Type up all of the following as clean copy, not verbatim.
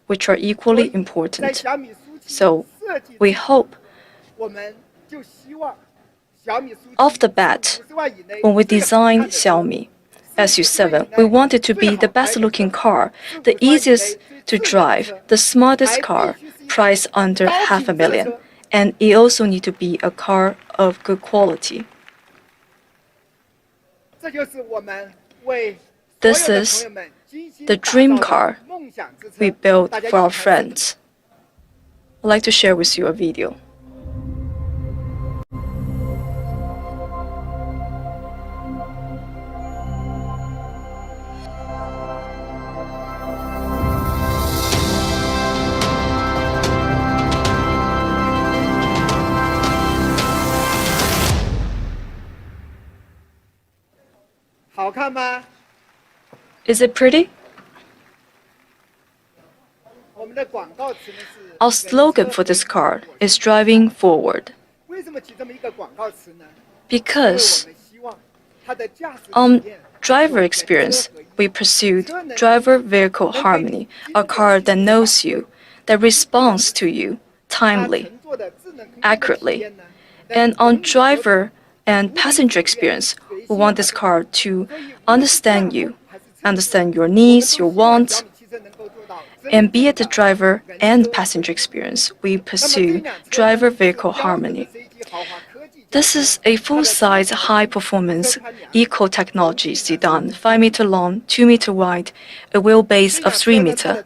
which are equally important. So we hope off the bat, when we designed Xiaomi SU7, we want it to be the best-looking car, the easiest to drive, the smartest car, priced under $500,000, and it also needs to be a car of good quality. This is the dream car we built for our friends. I'd like to share with you a video. Is it pretty? Our slogan for this car is driving forward. Because on driver experience, we pursued driver-vehicle harmony, a car that knows you, that responds to you timely, accurately. And on driver and passenger experience, we want this car to understand you, understand your needs, your wants, and be it the driver and passenger experience, we pursue driver-vehicle harmony. This is a full-size, high-performance eco-technology sedan, 5 meter long, 2 meter wide, a wheelbase of 3 meter.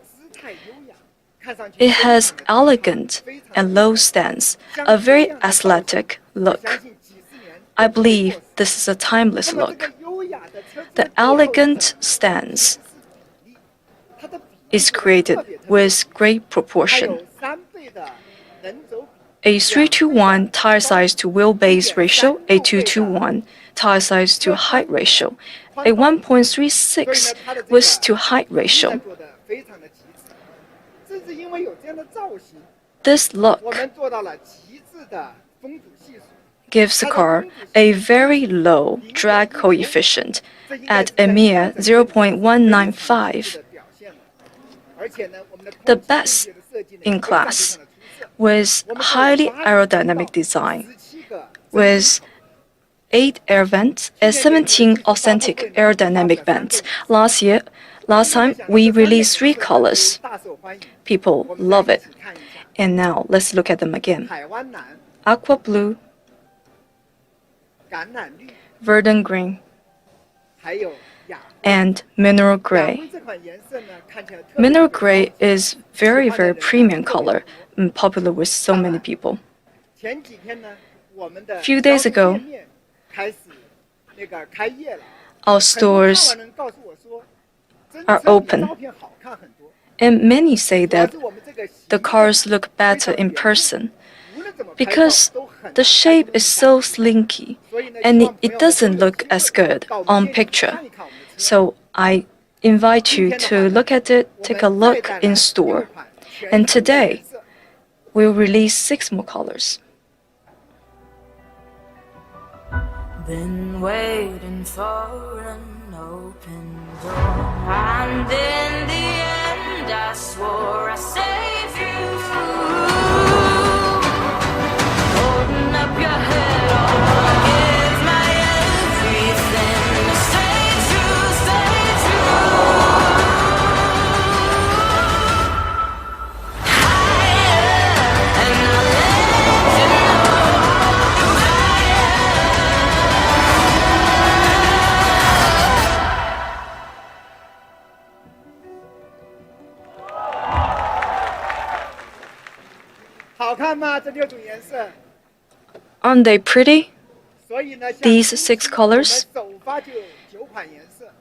It has elegant and low stance, a very athletic look. I believe this is a timeless look. The elegant stance is created with great proportion. A 3:1 tire size to wheelbase ratio, a 2:1 tire size to height ratio, a 1.36 width to height ratio. This look gives the car a very low drag coefficient at a mere 0.195. The best in class, with highly aerodynamic design, with 8 air vents and 17 authentic aerodynamic vents. Last time we released 3 colors. People love it. And now let's look at them again. Aqua blue, verdant green, and mineral gray. Mineral gray is very premium color and popular with so many people. A few days ago, our stores are open, and many say that the cars look better in person because the shape is so slinky and it doesn't look as good on picture. So I invite you to look at it, take a look in store. And today, we'll release 6 more colors. Been waiting for an open door, and in the end I swore I'd save you. Holding up your head, I'll give my everything to stay true, stay true. Higher, and I'll let you know higher. 好看吗？这6种颜色。 Aren't they pretty? These 6 colors.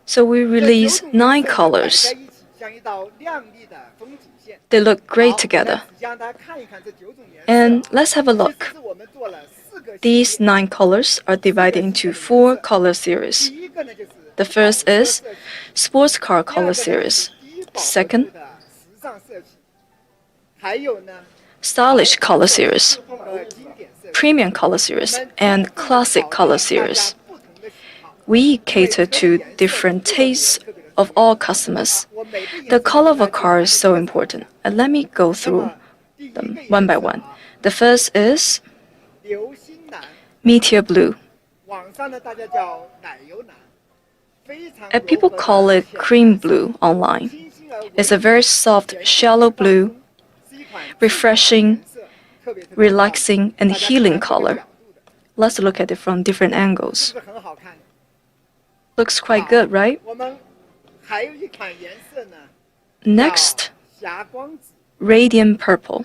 So we released 9 colors. They look great together. And let's have a look. These 9 colors are divided into 4 color series. The first is sports car color series. Second, stylish color series, premium color series, and classic color series. We cater to different tastes of all customers. The color of a car is so important. Let me go through them one by one. The first is 流星蓝， meteor blue. 网上呢大家叫奶油蓝，非常 People call it cream blue online. 清新而 It's a very soft, shallow blue, 是一款 refreshing, 特别 relaxing, and healing color. Let's look at it from different angles. 是不是很好看？ Looks quite good, right? 我们还有一款颜色呢， Next, 叫霞光紫， radiant purple.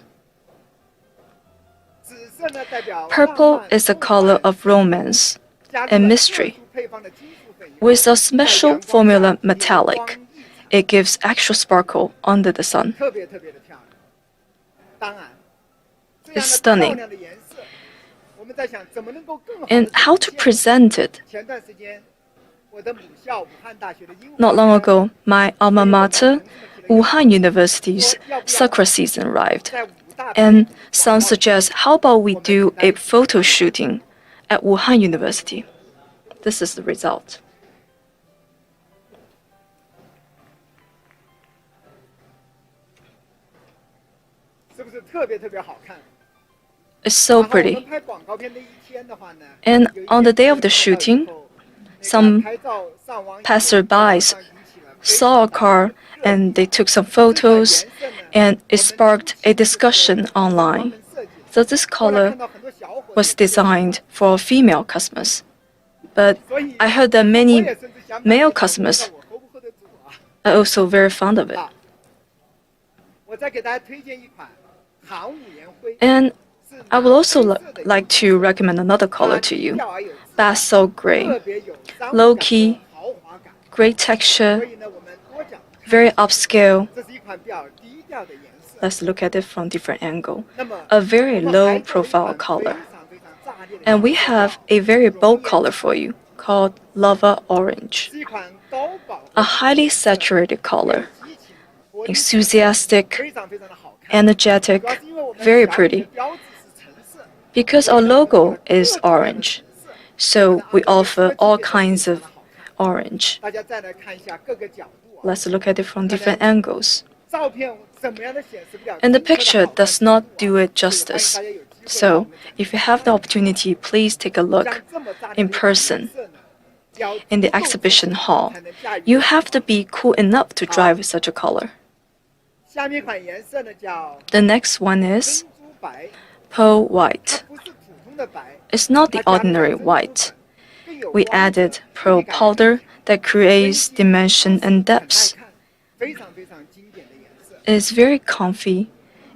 紫色呢代表 Purple is the color of romance 加入 and 了 mystery. 特殊配方的金属粉以后 With a special formula metallic, it gives actual sparkle under the sun. 特别特别的漂亮。当然，这 It's 样的 stunning. 漂亮的颜色，我们在想怎么能够更好地 And how to 呈现 present it? 前段时间，我的母校武汉大学的英文 Not long 老师 ago, my alma mater, Wuhan University's sakura season arrived. 在武大 And some suggest, how about we do a photo shooting at Wuhan University? This is the result. 是不是特别特别好看？ It's so 然后我们 pretty. 拍广告片那一天的话呢 And 有一 on the 天 day of the 拍到以 shooting, 后 some 拍照上网以后 passerbys 网上引起了非 saw a 常大的 car and they took some photos, and it sparked a discussion 专 online. 门设计的 So this 后来 color 看到很多小伙子 was designed for female customers. But 所以 I heard that 我 many 也甚至想买 male 不到 customers 我 hold 不 hold 得住啊 are also very fond of it. 好我再给大家推荐一款航母岩灰 And 是 I would also 蓝黑色的 like to recommend another color to you, 它低调而有质感 basalt 特 gray. 别有商务 low 感 key 和豪华感 Great 所 texture, 以呢我们多讲 very upscale. 这是一款比较低调的颜色 Let's look at it from different angle. 那么 A very 我们还 low 有一 profile 款 color. 非常非常炸裂的 And we 颜色 have 叫 a very bold 熔岩 color for you called lava orange. 是一款高饱和 A highly saturated color, 激情活力 enthusiastic, 非常非常的好看 energetic, 主要是因为我们 very 小米的 pretty. 标志是橙色 Because our logo is orange, so we offer all kinds of orange. 大家再来看一下各个角度啊 Let's look at it from different angles. 照片怎么样的显示比较 And the 清澈的 picture 好看 does not do it 所以 justice. 欢迎大家有机会 So, if you have the opportunity, please take a look 像这么炸裂的 in person 颜色呢要 in the 足够 exhibition 才 hall. 能驾驭 You have to be cool enough to drive such a color. 下面一款颜色呢叫 The next one is 珍珠白 pearl 它 white. 不是普通的白 It's not the 它加入了 ordinary 珍珠 white. 粉更有 We 光泽 added pearl 质感 powder that creates dimension and 很耐 depths. 看非常非常经典的颜色 It's very comfy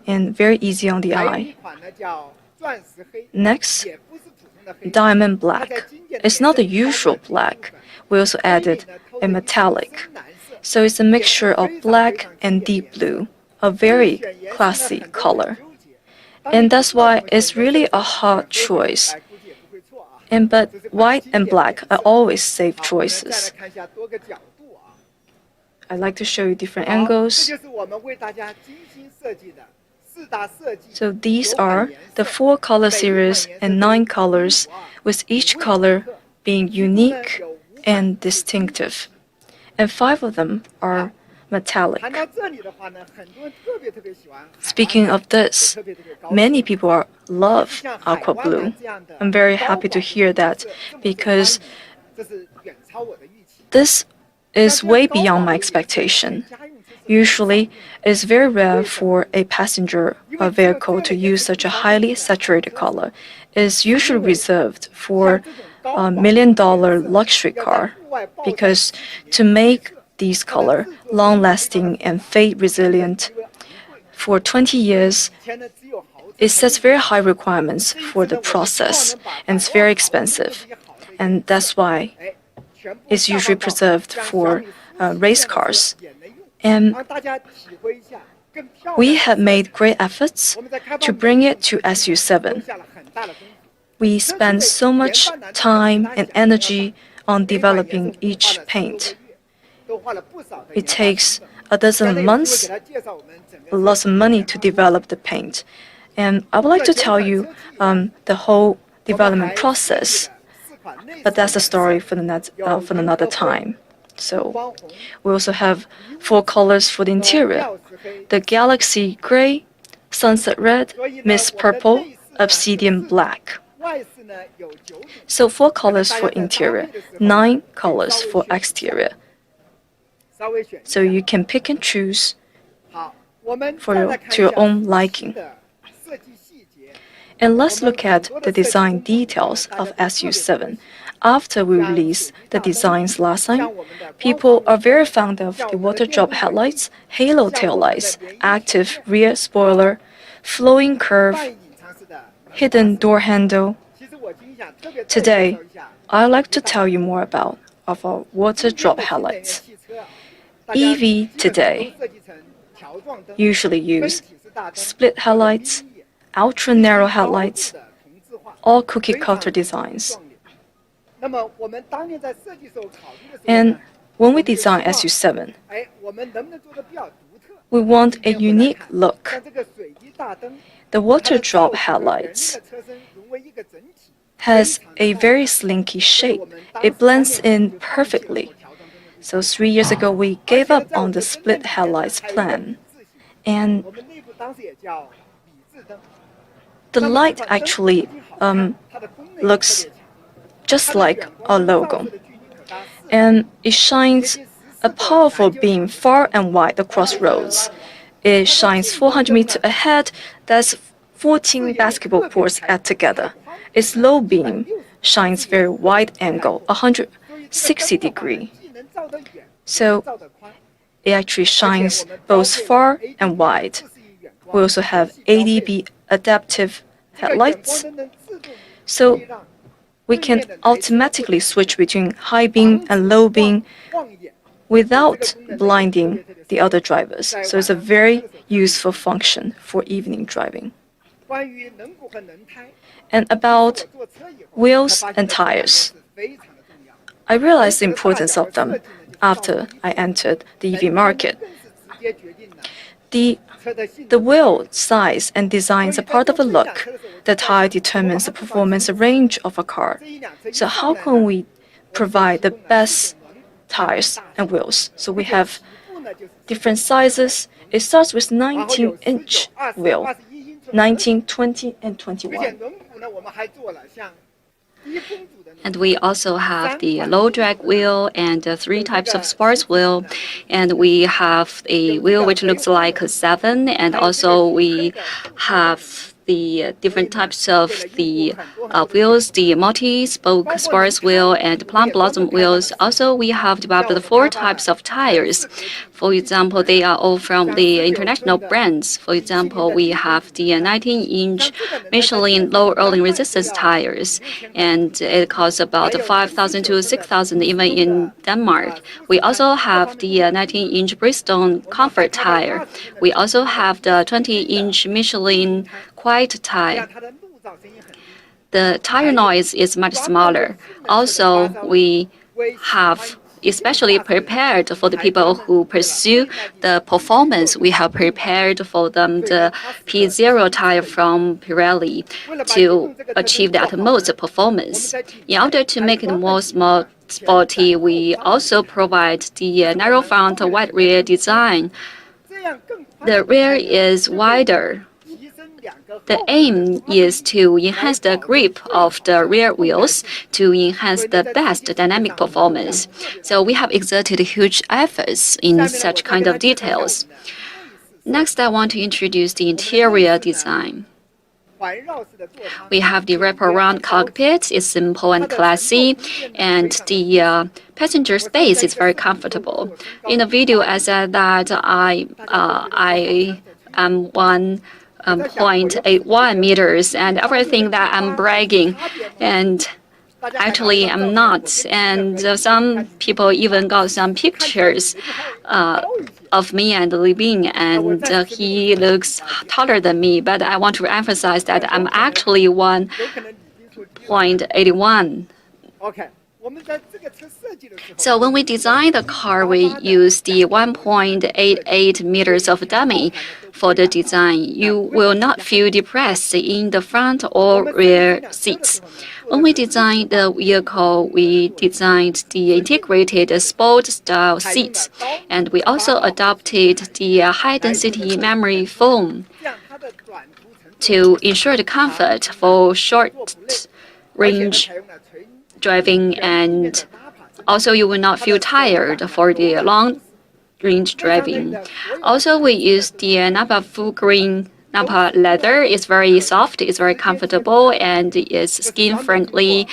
and very easy on the 还有 eye. 一款呢叫钻石黑 Next, 也不是普通的黑 diamond 它 black. 在经典的 It's not the 颜色 usual 里包 black. 着金属粉 We also 所以 added 呢透 a 露一种 metallic. 深蓝色 So it's a mixture of black and deep blue, a very 选颜色呢 classy 很多人 color. 纠结当你 And 不 that's 知道 why 怎么 it's 选择 really 这 a 款 hard 颜色 choice. 估计也不会错啊 And but 这是款 white 经 and 典的 black 颜 are 色 always safe 好我们再来 choices. 看一下多个角度啊 I like to show you different 好，这 angles. 就是我们为大家精心设计的四大设计 So these 9款 are 颜 the 色 four color 每一款 series 颜色 and 都 9是 colors, 独一无二 with each 无畏 color 独特 being 其中呢 unique 有5 and 款是金属 distinctive. And 5 of them are metallic. 谈到这里的话呢，很多人特别特别喜欢海湾 Speaking of 蓝 this, 也特别特别高兴 many people 就 love 像海 aqua 湾 blue. 蓝这样的 I'm very 高 happy 保 to 护 hear 的 that 这么受欢 because 迎这是远超我的预期 this 像 is 这 way 样高 beyond 保 my 护颜色 expectation. 在家用车是很少 Usually, 见的 it's very rare for a passenger vehicle to use such a highly saturated color. It's usually reserved for a $1 million luxury car because to make these color long-lasting and fade-resilient for 20 years, 以前呢只有豪车 it sets very high requirements for the process, and it's very expensive. And that's why 哎全部 it's 下 usually 放到 preserved 像 for 小米 race 这样的车 cars. 也能用 And 让大家体会一下更漂亮 we 的 have 色 made 彩 great efforts 我们在开发 to 每 bring 一 it 款 to 车型 SU7. 都下了很大的功夫 We spend so much time and energy on 每一款颜色 developing 我们都花 each 了10多个 paint. 月都花了不少的 It 研发 takes 成本 a 将 dozen 来有机会 months, 给大家介绍我们整个 lots of money to 研发过程 develop the paint. And I would like to tell you the whole development process, but that's a story for another time. So we also have 4 colors for the interior: the Galaxy Gray, Sunset Red, Mist Purple, Obsidian Black. 外饰呢有9种。 So 4 colors for interior, 9 colors for exterior. 稍微选一下。 So you can pick and choose 好，我们 for 再 your, 来看 to 一 your 下 own 新 liking. 的设计细节。 And let's look at the design details of SU7. After we released the designs last time, people are very fond of the water drop headlights, halo taillights, active rear spoiler, flowing 半 curve, 隐藏式的。 hidden door handle. 其实我今天想特别介绍 Today, 一下。 I'd like to tell you more about of our water drop headlights. 汽车啊，大家 EV 基本上 today 都设计成条状灯， usually use 分体式大灯 split headlights, 高 ultra narrow 度 headlights, 的同质化 all cookie 非常 cutter designs. 壮烈。那么我们当年在设计时候考虑的时候 And 呢， when we design SU7, 哎，我们能不能做的比较独特？ we want a unique look. 像这个水滴大灯， The 它 water 的 drop 造型和人 headlights 的车身融为一个整体， has 非常 a 的 very 高雅。 slinky 所以我 shape. 们当 It 时 blends 3年 in 就放弃了 perfectly. 做条状灯的 So 3 years ago, we 而 gave 且呢 up 在我 on 们 the 的 split 灯里面呢 headlights 还有一个 plan. 理智性， And 我们内部当时也叫理智灯。 the 那么 light 这款灯 actually 不仅好看，它的功能也特别 looks 强。 just 它的 like 远 our 光灯照 logo. 射的距离可达400 And it 接 shines 近 a 14个 powerful 篮球 beam 场。 far and wide across roads. It shines 400 meters ahead. That's 14 basketball courts add together. Its low beam shines very wide angle, 160 degree. 既能照得远， So 照得宽。 it actually 而且 shines 我们标 both 配了 far ADB and wide. 自适应远光 We also have 细标配 ADB adaptive 这个远光 headlights, 灯能自动 so 可以让 we 对 can 面的来车或者 automatically 是 switch between high beam and low beam 望眼。 without blinding the other drivers. So it's a very useful function for evening driving. 关于轮毂和轮胎， And 我 about 坐车以后 wheels 才发现 and 这两个 tires. 是非常的重要。 I realized the importance of them after I entered the EV market. 更是直接决定了 The 车的性 The 能。 wheel size and design is a part of a look. The tire determines the performance range of a car. 这一辆车一 So 上 how 来 can 呢 we provide the best tires and wheels? So we have 起步呢就是 different sizes. It starts with 然后有 19-inch 19、20、 wheel, 81英寸的 19, 20, and 而且 21. 轮毂呢，我们还做了像低风阻的轮毂 And we also have the low drag wheel and 3 types of sports wheel. And we have a wheel which looks like a 7. And also we have the different types of the wheels, the multi-spoke sports wheel and plum blossom wheels. Also, we have developed 4 types of tires. For example, they are all from the international brands. For example, we have the 19-inch Michelin low rolling resistance tires, and it costs about 5,000 to 6,000 even in Denmark. We also have the 19-inch Bridgestone Comfort tire. We also have the 20-inch Michelin Quiet 这 tire. 样它的路噪声音很低。 The tire noise is much smaller. Also, we have especially prepared for the people who pursue the performance. We have prepared for them the P0 tire from Pirelli to achieve the utmost performance. In order to make it more sporty, we also provide the narrow front, wide rear design. 这样更宽 The rear is wider. 提升两个 The 后 aim is to enhance the grip of the rear wheels to enhance the best dynamic performance. So we have exerted huge efforts in such kind of details. Next, I want to introduce the interior design. 环绕式的座舱 We have the wraparound cockpit. It's simple and classy, and the passenger space is very comfortable. In the video, I said that I am 1.81 meters, and everything that I'm bragging, and actually I'm not. And some people even got some pictures of me and Libin, and he looks taller than me. But I want to emphasize that I'm actually 有可能礼宾数低了 1.81. OK， So when we design the car, we use the 1.88 meters of dummy for the design. You will not feel depressed in the front or rear seats. When we designed the vehicle, we designed the integrated sport-style seats, and we also adopted the high-density memory foam to ensure the comfort for short-range driving, and also you will not feel tired for the long-range driving. Also, we use the Napa full grain Napa leather. It's very soft, it's very comfortable, and it's skin friendly.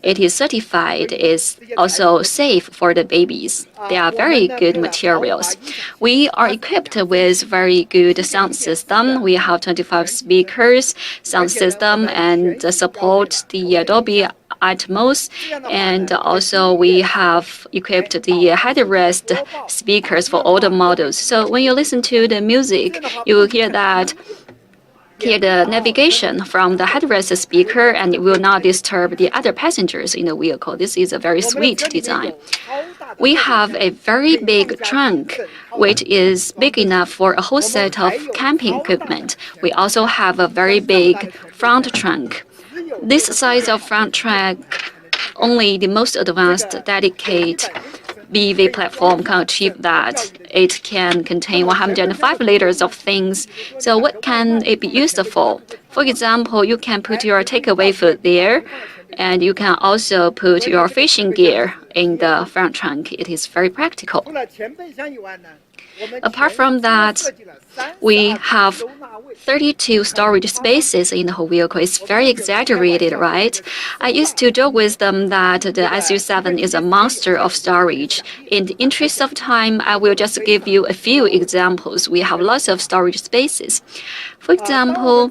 It is certified. It's also safe for the babies. They are very good materials. We are equipped with very good sound system. We have 25 speakers, sound system, and support the Dolby Atmos, and also we have equipped the headrest speakers for all the models. So when you listen to the music, you will hear the navigation from the headrest speaker, and it will not disturb the other passengers in the vehicle. This is a very sweet design. We have a very big trunk, which is big enough for a whole set of camping equipment. We also have a very big front trunk. This size of front trunk, only the most advanced dedicated BEV platform can achieve that. It can contain 105 liters of things. So what can it be used for? For example, you can put your takeaway food there, and you can also put your fishing gear in the front trunk. It is very practical. Apart from that, we have 32 storage spaces in the whole vehicle. It's very exaggerated, right? I used to joke with them that the SU7 is a monster of storage. In the interest of time, I will just give you a few examples. We have lots of storage spaces. For example,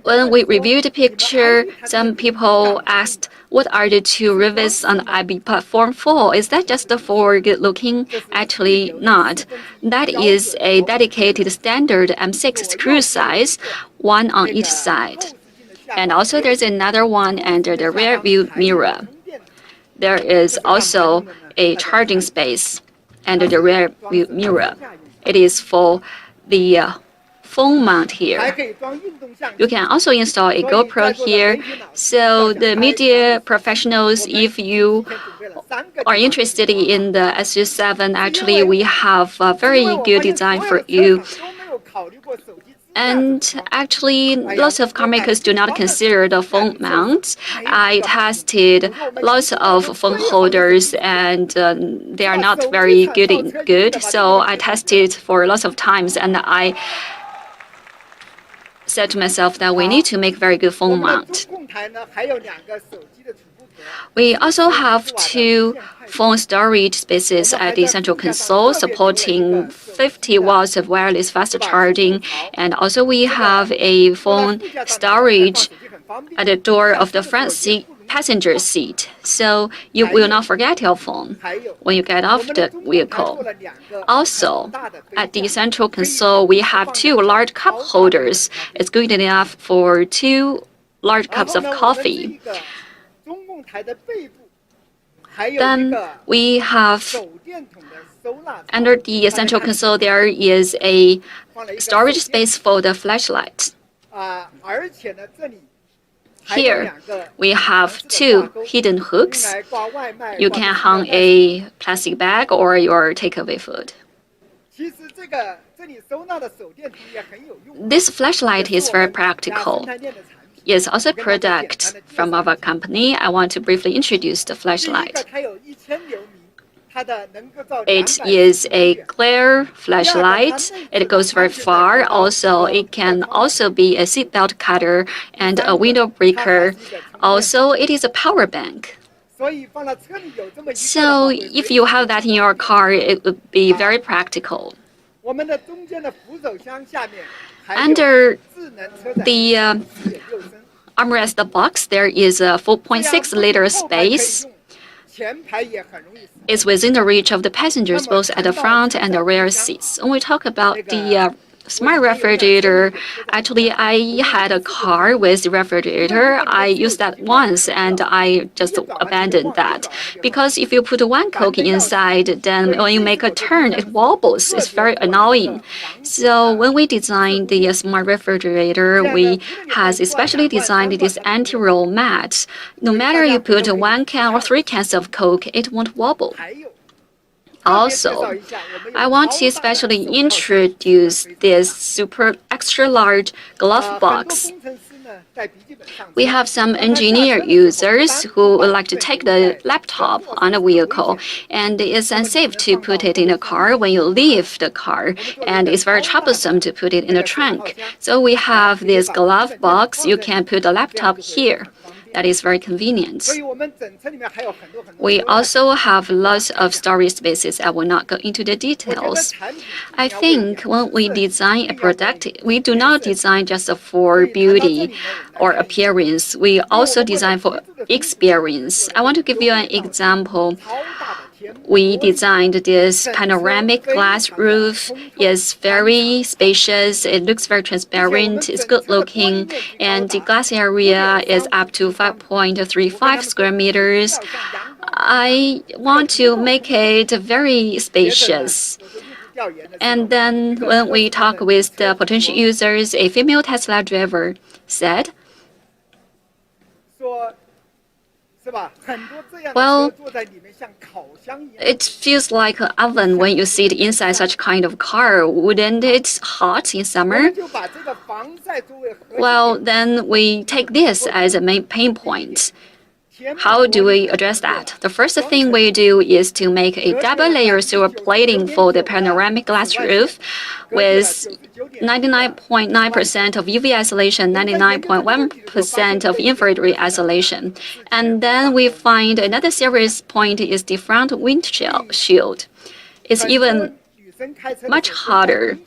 when we reviewed the picture, some people asked, what are the two rivets on the IB platform for? Is that just for good looking? Actually, not. That is a dedicated standard M6 screw size, one on each side. And also there's another one under the rear view mirror. There is also a charging space under the rear view mirror. It is for the phone mount here. You can also install a GoPro here. So the media professionals, if you are interested in the SU7, actually we have a very good design for you. And actually, lots of car makers do not consider the phone mounts. I tested lots of phone holders, and they are not very good. So I tested for lots of times, and I said to myself that we need to make very good phone mount. We also have two phone storage spaces at the central console, supporting 50 watts of wireless fast charging, and also we have a phone storage at the door of the front seat, passenger seat, so you will not forget your phone when you get off the vehicle. Also, at the central console, we have two large cup holders. It's good enough for 2 large cups of coffee. Then we have, under the central console, there is a storage space for the flashlight. Here, we have 2 hidden hooks. You can hang a plastic bag or your takeaway food. This flashlight is very practical. It's also a product from our company. I want to briefly introduce the flashlight. It is a glare flashlight. It goes very far. Also, it can also be a seatbelt cutter and a window breaker. Also, it is a power bank. So if you have that in your car, it would be very practical. Under the armrest box, there is a 4.6 liter space. It's within the reach of the passengers, both at the front and the rear seats. When we talk about the smart refrigerator. Actually, I had a car with refrigerator. I used that once and I just abandoned that. Because if you put one Coke inside, then when you make a turn, it wobbles. It's very annoying. So when we designed the smart refrigerator, we has especially designed this anti-roll mat. No matter you put one can or 3 cans of Coke, it won't wobble. Also, I want to especially introduce this super extra large glove box. We have some engineer users who would like to take the laptop on a vehicle, and it's unsafe to put it in a car when you leave the car, and it's very troublesome to put it in the trunk. So we have this glove box. You can put the laptop here. That is very convenient. We also have lots of storage spaces. I will not go into the details. I think when we design a product, we do not design just for beauty or appearance. We also design for experience. I want to give you an example. We designed this panoramic glass roof. It's very spacious. It looks very transparent. It's good looking. And the glass area is up to 5.35 square meters. I want to make it very spacious. And then when we talk with the potential users, a female Tesla driver said, well, it feels like an oven when you sit inside such kind of car. Wouldn't it hot in summer? Well, then we take this as a main pain point. How do we address that? The first thing we do is to make a double-layer silver plating for the panoramic glass roof with 99.9% of UV isolation, 99.1% of infrared isolation. And then we find another serious point is the front windshield. It's even much hotter.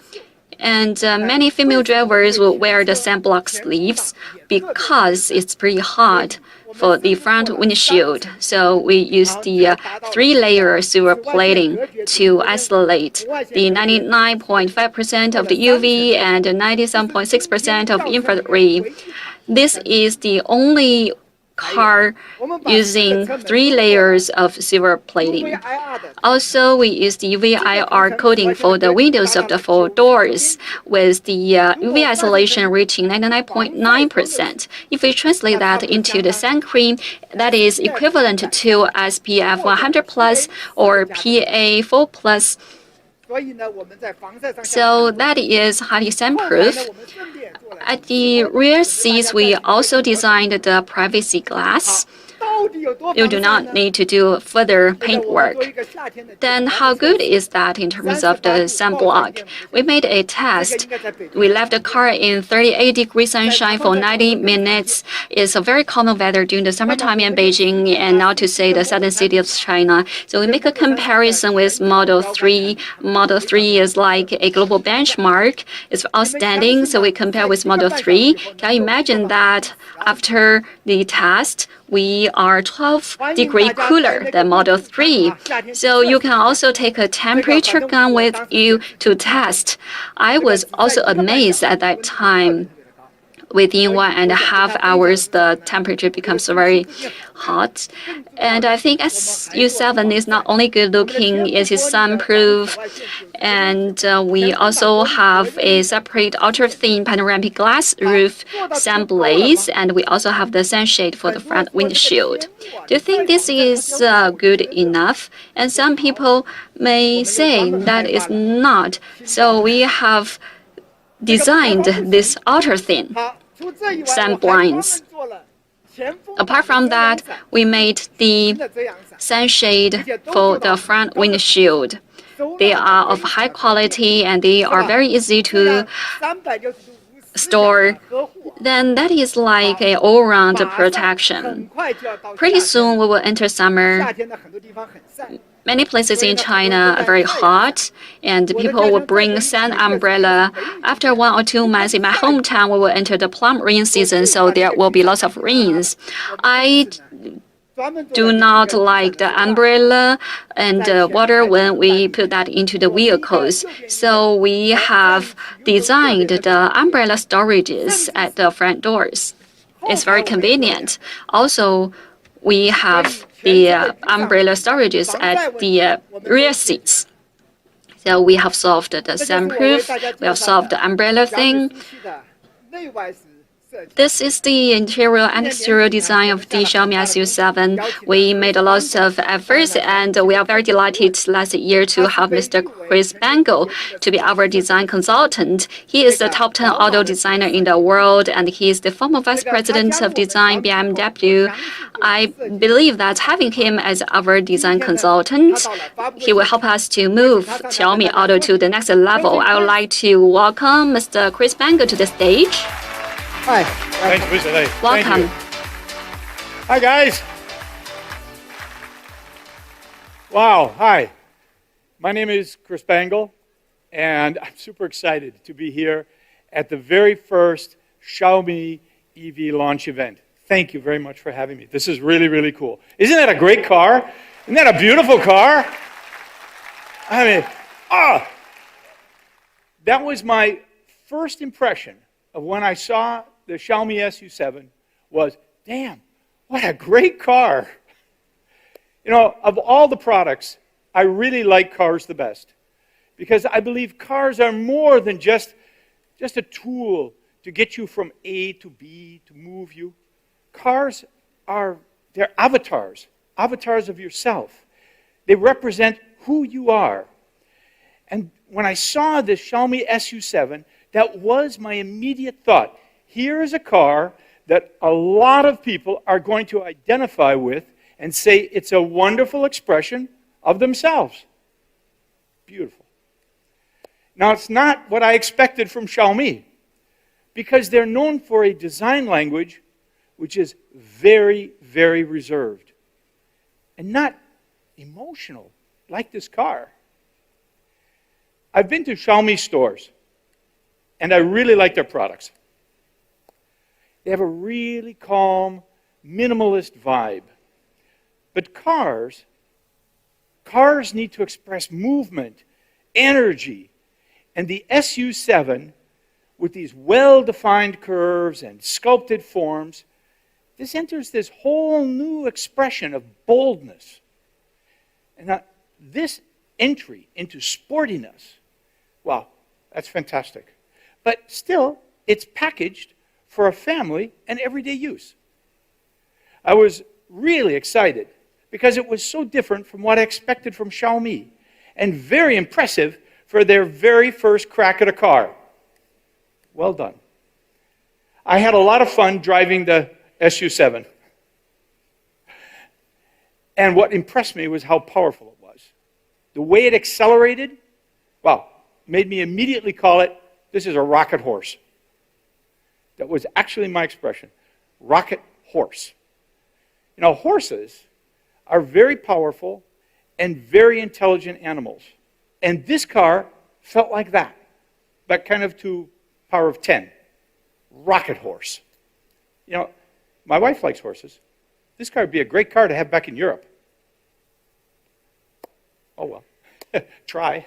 And many female drivers will wear the sunblock sleeves because it's pretty hot for the front windshield. So we use the 3-layer silver plating to isolate the 99.5% of the UV and 97.6% of infrared. This is the only car using 3 layers of silver plating. Also, we use the UV-IR coating for the windows of the 4 doors with the UV isolation reaching 99.9%. If we translate that into the sun cream, that is equivalent to SPF 100+ or PA 4+. So that is highly sun-proof. At the rear seats, we also designed the privacy glass. You do not need to do further paintwork. Then how good is that in terms of the sunblock? We made a test. We left the car in 38-degree sunshine for 90 minutes. It's a very common weather during the summertime in Beijing and not to say the southern city of China. So we make a comparison with Model 3. Model 3 is like a global benchmark. It's outstanding. So we compare with Model 3. Can you imagine that after the test, we are 12 degrees cooler than Model 3. So you can also take a temperature gun with you to test. I was also amazed at that time. Within 1.5 hours, the temperature becomes very hot. And I think SU7 is not only good looking, it is sunproof. And we also have a separate ultra-thin panoramic glass roof sunblaze. And we also have the sunshade for the front windshield. Do you think this is good enough? And some people may say that is not. So we have designed this ultra-thin sun blinds. Apart from that, we made the sunshade for the front windshield. They are of high quality and they are very easy to store. Then that is like an all-round protection. Pretty soon we will enter summer. Many places in China are very hot, and people will bring sun umbrella. After 1 or 2 months in my hometown, we will enter the plum rain season, so there will be lots of rains. I do not like the umbrella and water when we put that into the vehicles. So we have designed the umbrella storages at the front doors. It's very convenient. Also, we have the umbrella storages at the rear seats. So we have solved the sunroof, we have solved the umbrella thing. This is the interior and exterior design of the Xiaomi SU7. We made a lot of efforts, and we are very delighted last year to have Mr. Chris Bangle to be our design consultant. He is the top 10 auto designer in the world, and he is the former vice president of design BMW. I believe that having him as our design consultant, he will help us to move Xiaomi Auto to the next level. I would like to welcome Mr. Chris Bangle to the stage. Hi. Thanks, Mr. Lei. Welcome. Hi, guys. Wow. Hi. My name is Chris Bangle, and I'm super excited to be here at the very first Xiaomi EV launch event. Thank you very much for having me. This is really, really cool. Isn't that a great car? Isn't that a beautiful car? I mean, that was my first impression of when I saw the Xiaomi SU7 was, damn, what a great car. You know, of all the products, I really like cars the best because I believe cars are more than just a tool to get you from A to B, to move you. Cars they're avatars of yourself. They represent who you are. And when I saw the Xiaomi SU7, that was my immediate thought. Here is a car that a lot of people are going to identify with and say it's a wonderful expression of themselves. Beautiful. Now, it's not what I expected from Xiaomi, because they're known for a design language which is very, very reserved and not emotional like this car. I've been to Xiaomi stores, and I really like their products. They have a really calm, minimalist vibe. But cars need to express movement, energy, and the SU7, with these well-defined curves and sculpted forms, this enters this whole new expression of boldness. And now, this entry into sportiness, wow, that's fantastic. But still, it's packaged for a family and everyday use. I was really excited because it was so different from what I expected from Xiaomi and very impressive for their very first crack at a car. Well done. I had a lot of fun driving the SU7. And what impressed me was how powerful it was. The way it accelerated, wow, made me immediately call it, this is a rocket horse. That was actually my expression, rocket horse. You know, horses are very powerful and very intelligent animals. And this car felt like that, but kind of to power of 10. Rocket horse. You know, my wife likes horses. This car would be a great car to have back in Europe. Oh well, try.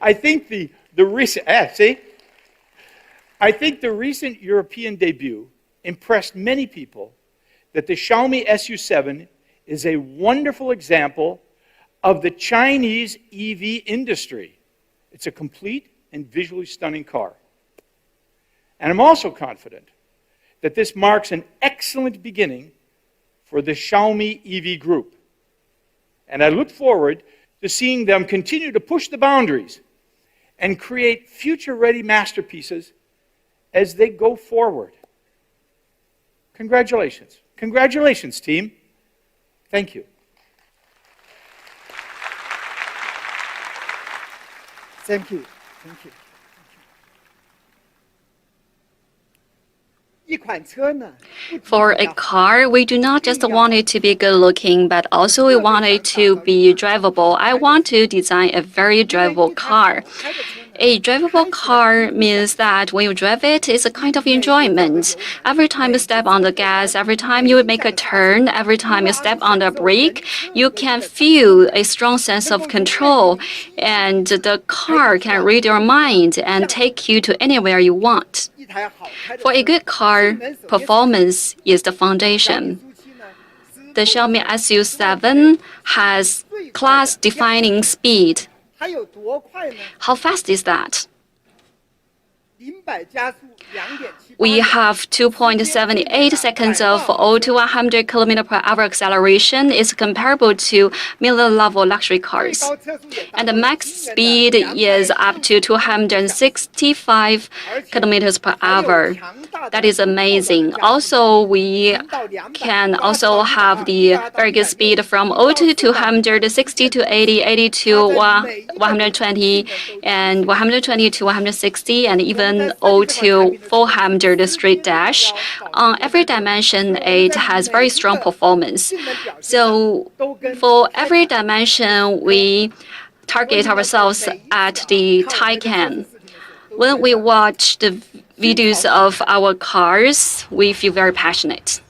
I think the recent, I think the recent European debut impressed many people that the Xiaomi SU7 is a wonderful example of the Chinese EV industry. It's a complete and visually stunning car. And I'm also confident that this marks an excellent beginning for the Xiaomi EV group. And I look forward to seeing them continue to push the boundaries and create future-ready masterpieces as they go forward. Congratulations. Congratulations, team. Thank you. Thank you. Thank you. 一款车呢， For a car, we do not just want it to be good looking, but also we want it to be drivable. I want to design a very drivable car. A drivable car means that when you drive it, it's a kind of enjoyment. Every time you step on the gas, every time you make a turn, every time you step on the brake, you can feel a strong sense of control, and the car can read your mind and take you to anywhere you want. For a good car, performance is the foundation. The Xiaomi SU7 has class-defining speed. 它有多快呢？ How fast is that? 0-100加速2.78 We have 2.78 seconds of 0 to 100 km per hour acceleration. Is comparable to million-level luxury cars. And the max speed is up to 265 kilometers per hour. That is amazing. Also, we can also have the very good speed from 0 to 200, 60 to 80, 80 to 120, and 120 to 160, and even 0 to 400 straight dash. On every dimension, it has very strong performance. So for every dimension, we target ourselves at the Taycan. When we watch the videos of our cars, we feel very passionate.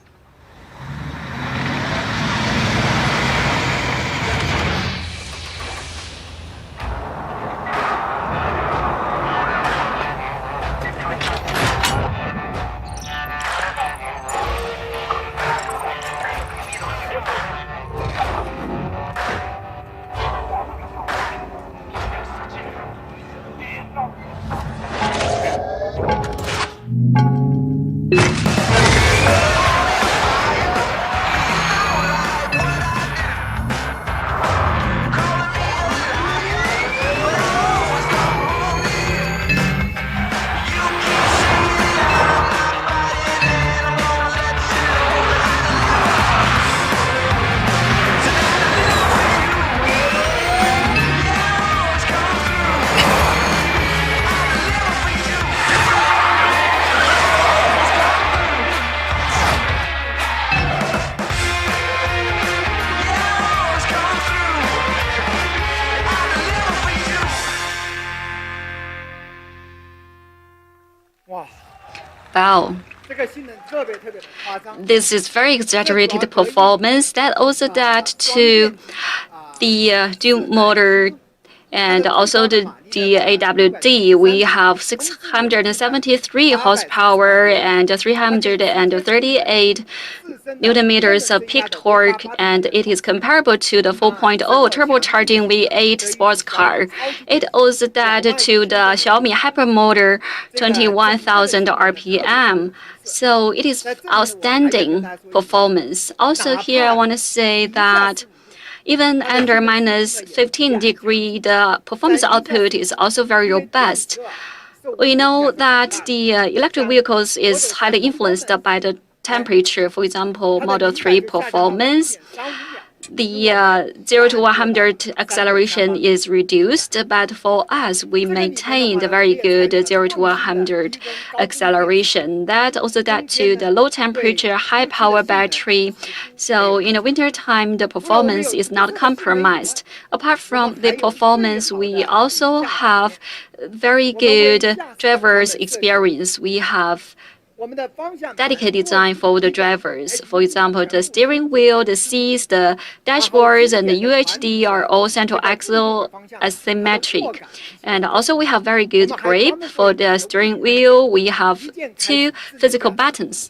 Wow. 这个性能特别的夸张。 This is very exaggerated performance that also that to the dual motor and also the AWD. We have 673 horsepower and 338 Newton meters of peak torque, and it is comparable to the 4.0 turbocharging V8 sports car. It owes that to the Xiaomi HyperMotor 21,000 RPM. So it is outstanding performance. Also here I want to say that even under minus 15 degrees, the performance output is also very robust. We know that the electric vehicles is highly influenced by the temperature. For example, Model 3 performance, the 0 to 100 acceleration is reduced, but for us, we maintained a very good 0 to 100 acceleration. That also that to the low temperature, high power battery. So in the winter time, the performance is not compromised. Apart from the performance, we also have very good driver's experience. We have dedicated design for the drivers. For example, the steering wheel, the seats, the dashboards, and the UHD are all central axle asymmetric. And also we have very good grip for the steering wheel. We have 2 physical buttons.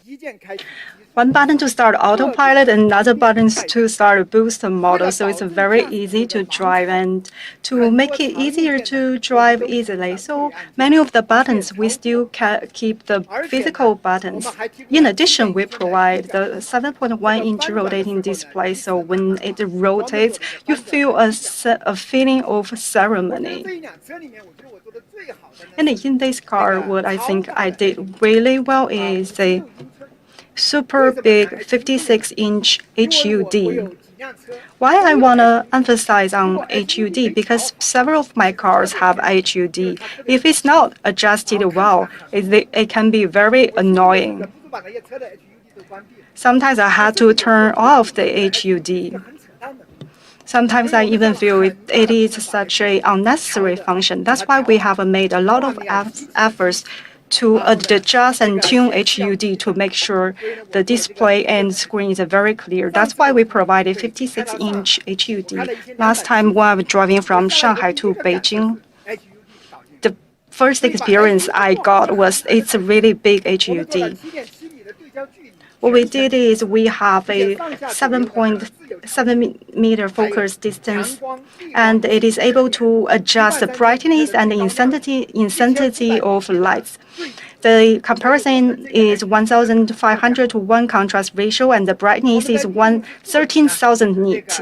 One button to start autopilot and another button to start a booster model. So it's very easy to drive, and to make it easier to drive easily. So many of the buttons, we still keep the physical buttons. In addition, we provide the 7.1-inch rotating display. So when it rotates, you feel a feeling of ceremony. And in this car, what I think I did really well is a super big 56-inch HUD. Why I want to emphasize on HUD? Because several of my cars have HUD. If it's not adjusted well, it can be very annoying. Sometimes I had to turn off the HUD. Sometimes I even feel it is such an unnecessary function. That's why we have made a lot of efforts to adjust and tune HUD to make sure the display and screen is very clear. That's why we provided 56-inch HUD. Last time when I was driving from Shanghai to Beijing, the first experience I got was it's a really big HUD. What we did is we have a 7.7 meter focus distance, and it is able to adjust the brightness and the intensity of lights. The comparison is 1,500 to 1 contrast ratio, and the brightness is 13,000 nit.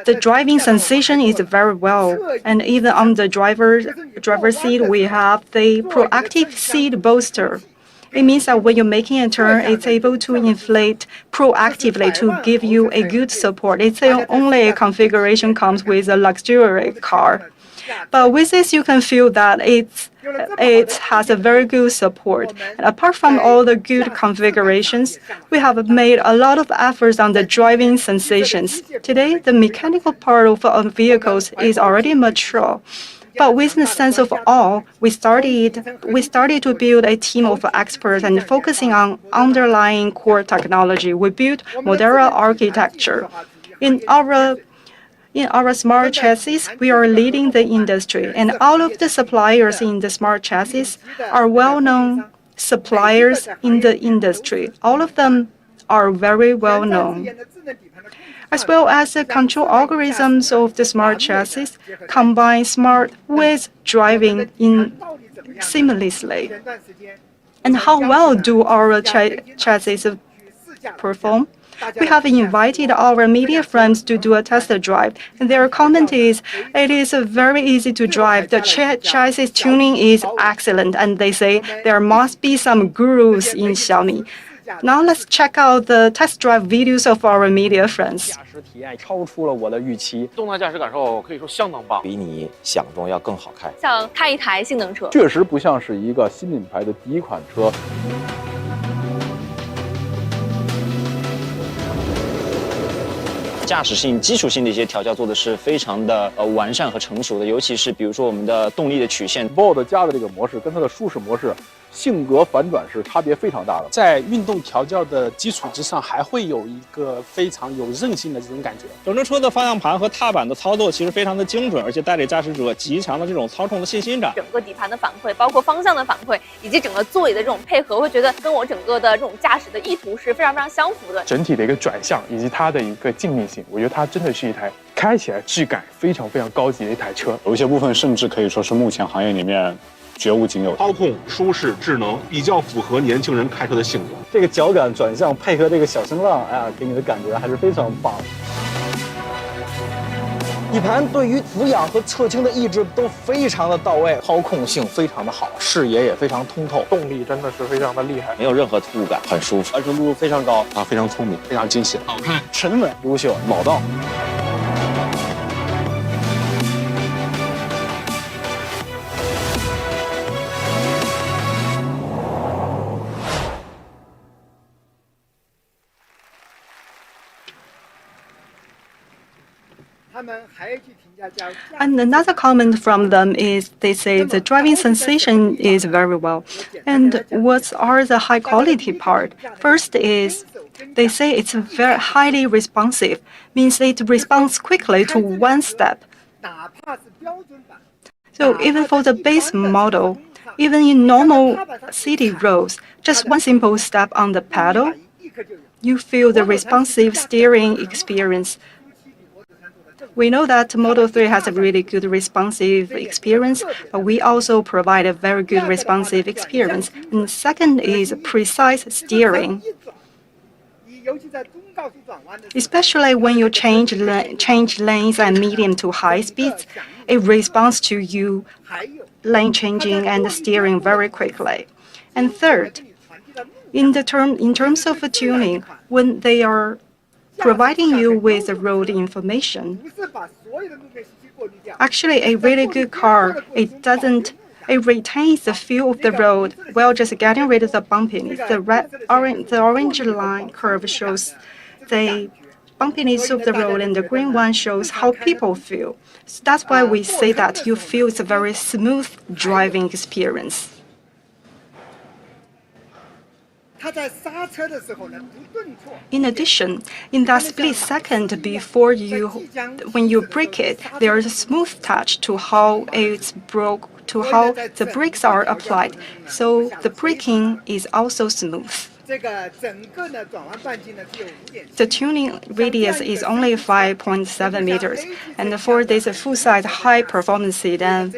The driving sensation is very well, and even on the driver's seat, we have the proactive seat bolster. It means that when you're making a turn, it's able to inflate proactively to give you a good support. It's only a configuration comes with a luxury car. But with this, you can feel that it has a very good support. And apart from all the good configurations, we have made a lot of efforts on the driving sensations. Today, the mechanical part of our vehicles is already mature. But with the sense of awe, we started to build a team of experts and focusing on underlying core technology. We built modular architecture. In our smart chassis, we are leading the industry, and all of the suppliers in the smart chassis are well-known suppliers in the industry. All of them are very well-known. As well as the control algorithms of the smart chassis combine smart with driving in seamlessly. And how well do our chassis perform? We have invited our media friends to do a test drive, and their comment is, it is very easy to drive. The chassis tuning is excellent, and they say there must be some gurus in Xiaomi. Now let's check out the test drive videos of our media friends. 驾驶体验超出了我的预期，动态驾驶感受可以说相当棒，比你想中要更好开。像开一台性能车，确实不像是一个新品牌的第一款车。驾驶性、基础性的一些调教做的是非常的完善和成熟的，尤其是比如说我们的动力的曲线 Bolt 加的这个模式跟它的舒适模式性格反转是差别非常大的。在运动调教的基础之上，还会有一个非常有韧性的这种感觉。整车车的方向盘和踏板的操作其实非常的精准，而且带给驾驶者极强的这种操控的信心感。整个底盘的反馈，包括方向的反馈，以及整个座椅的这种配合，会觉得跟我整个的这种驾驶的意图是非常相符的。整体的一个转向以及它的一个静谧性，我觉得它真的是一台开起来质感非常高级的一台车。有一些部分甚至可以说是目前行业里面绝无仅有，操控、舒适、智能，比较符合年轻人开车的性格。这个脚感转向配合这个小声浪，哎呀，给你的感觉还是非常棒。底盘对于俯仰和侧倾的抑制都非常的到位，操控性非常的好，视野也非常通透，动力真的是非常的厉害，没有任何突兀感，很舒服，安全度非常高，它非常聪明，非常惊喜，好看、沉稳、优秀、老道。And another comment from them is they say the driving sensation is very well. And what are the high quality part? First is they say it's very highly responsive, means it responds quickly to one step. So even for the base model, even in normal city roads, just one simple step on the pedal, you feel the responsive steering experience. We know that Model 3 has a really good responsive experience, but we also provide a very good responsive experience. And second is precise steering. Especially when you change lanes at medium to high speeds, it responds to you lane changing and steering very quickly. And third, in terms of tuning, when they are providing you with the road information. Actually, a really good car, it retains the feel of the road while just getting rid of the bumpiness. The orange line curve shows the bumpiness of the road, and the green one shows how people feel. So that's why we say that you feel it's a very smooth driving experience. 它在刹车的时候呢，不顿挫。 In addition, in that split second before when you brake it, there is a smooth touch to how to how the brakes are applied. So the braking is also smooth. 这个整个呢转弯半径呢只有5.7。 The tuning radius is only 5.7 meters, and for this full-size high-performance sedan,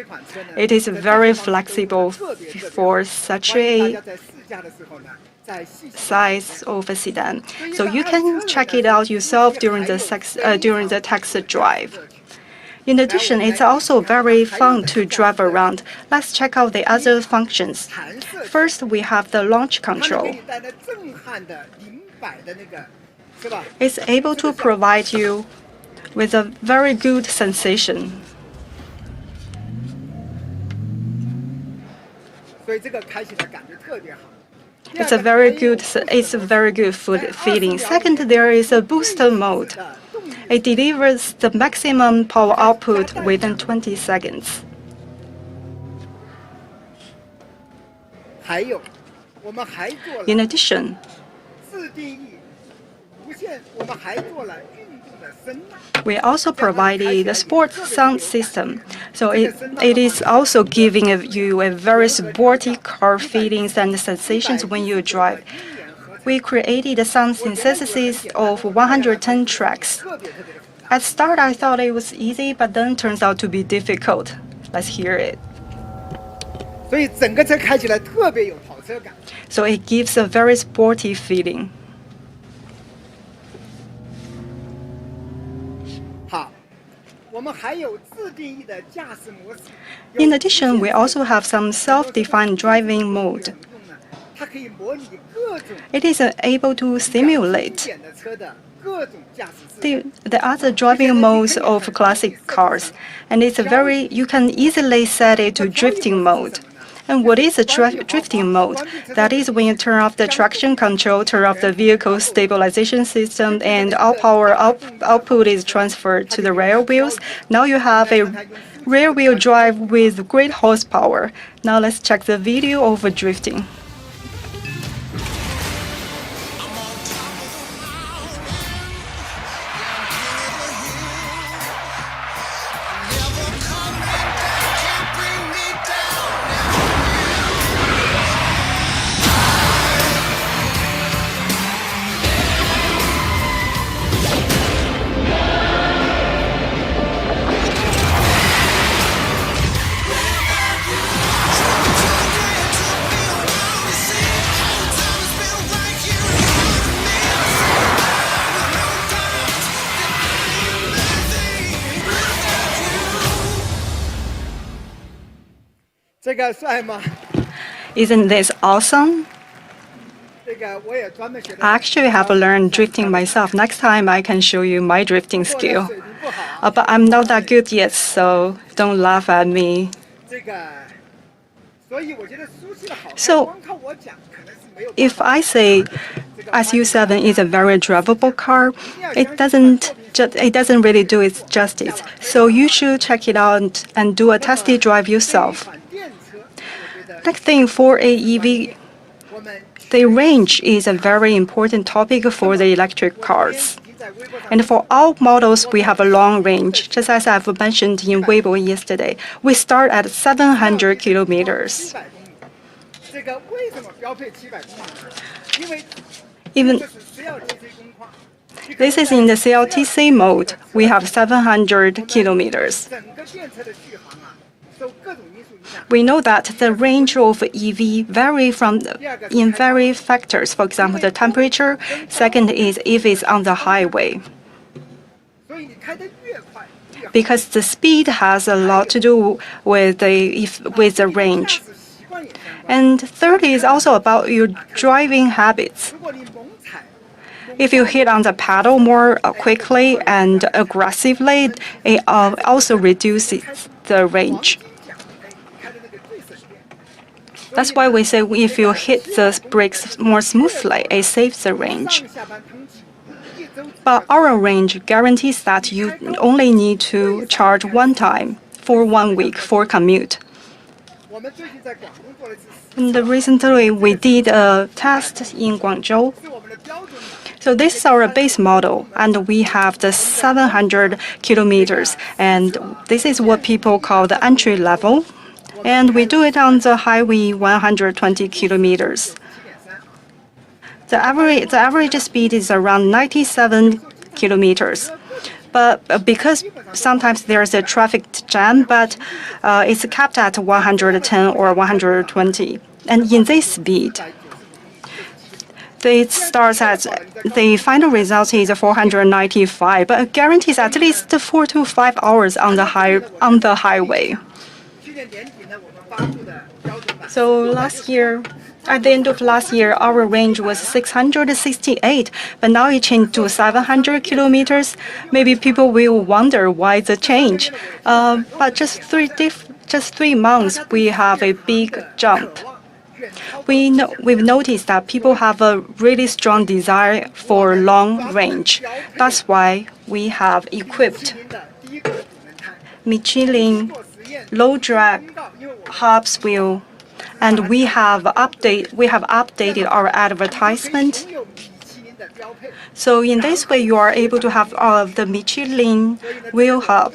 it is very flexible for such a size of a sedan. So you can check it out yourself during the test drive. In addition, it's also very fun to drive around. Let's check out the other functions. First, we have the launch control. It's able to provide you with a very good sensation. 所以这个开起来感觉特别好。 It's a very good feeling. Second, there is a booster mode. It delivers the maximum power output within 20 seconds. 还有，我们还做了 In addition, 自定义无线，我们还做了运动的声呐。 we also provided the sports sound system. So it is also giving you a very sporty car feelings and sensations when you drive. We created a sound synthesis of 110 tracks. At start, I thought it was easy, but then turns out to be difficult. Let's hear it. 所以整个车开起来特别有跑车感。 So it gives a very sporty feeling. 好，我们还有自定义的驾驶模式。 In addition, we also have some self-defined driving mode. 它可以模拟各种 It is able to simulate 经典的车的各种驾驶姿势。 the other driving modes of classic cars, and you can easily set it to drifting mode. And what is a drifting mode? That is when you turn off the traction control, turn off the vehicle stabilization system, and all power output is transferred to the rear wheels. Now you have a rear wheel drive with great horsepower. Now let's check the video of drifting. Isn't this awesome? I actually have learned drifting myself. Next time I can show you my drifting skill. But I'm not that good yet, so don't laugh at me. So, if I say SU7 is a very drivable car, it doesn't really do its justice. So you should check it out and do a test drive yourself. Next thing, for a EV, the range is a very important topic for the electric cars. And for all models, we have a long range. Just as I've mentioned in Weibo yesterday, we start at 700 kilometers. Even this is in the CLTC mode. We have 700 kilometers. We know that the range of EV vary in various factors. For example, the temperature. Second is if it's on the highway. Because the speed has a lot to do with the range. And third is also about your driving habits. If you hit on the pedal more quickly and aggressively, it also reduces the range. That's why we say if you hit the brakes more smoothly, it saves the range. But our range guarantees that you only need to charge one time for 1 week for commute. And recently, we did a test in Guangzhou. So this is our base model, and we have the 700 kilometers, and this is what people call the entry level. And we do it on the highway 120 kilometers. The average speed is around 97 kilometers. But because sometimes there's a traffic jam, but it's capped at 110 or 120. And in this speed, it starts at the final result is 495, but it guarantees at least 4 to 5 hours on the highway. So last year, at the end of last year, our range was 668, but now it changed to 700 kilometers. Maybe people will wonder why the change. But just 3 months, we have a big jump. We've noticed that people have a really strong desire for long range. That's why we have equipped Michelin low drag hubs wheel, and we have updated our advertisement. So in this way, you are able to have the Michelin wheel hub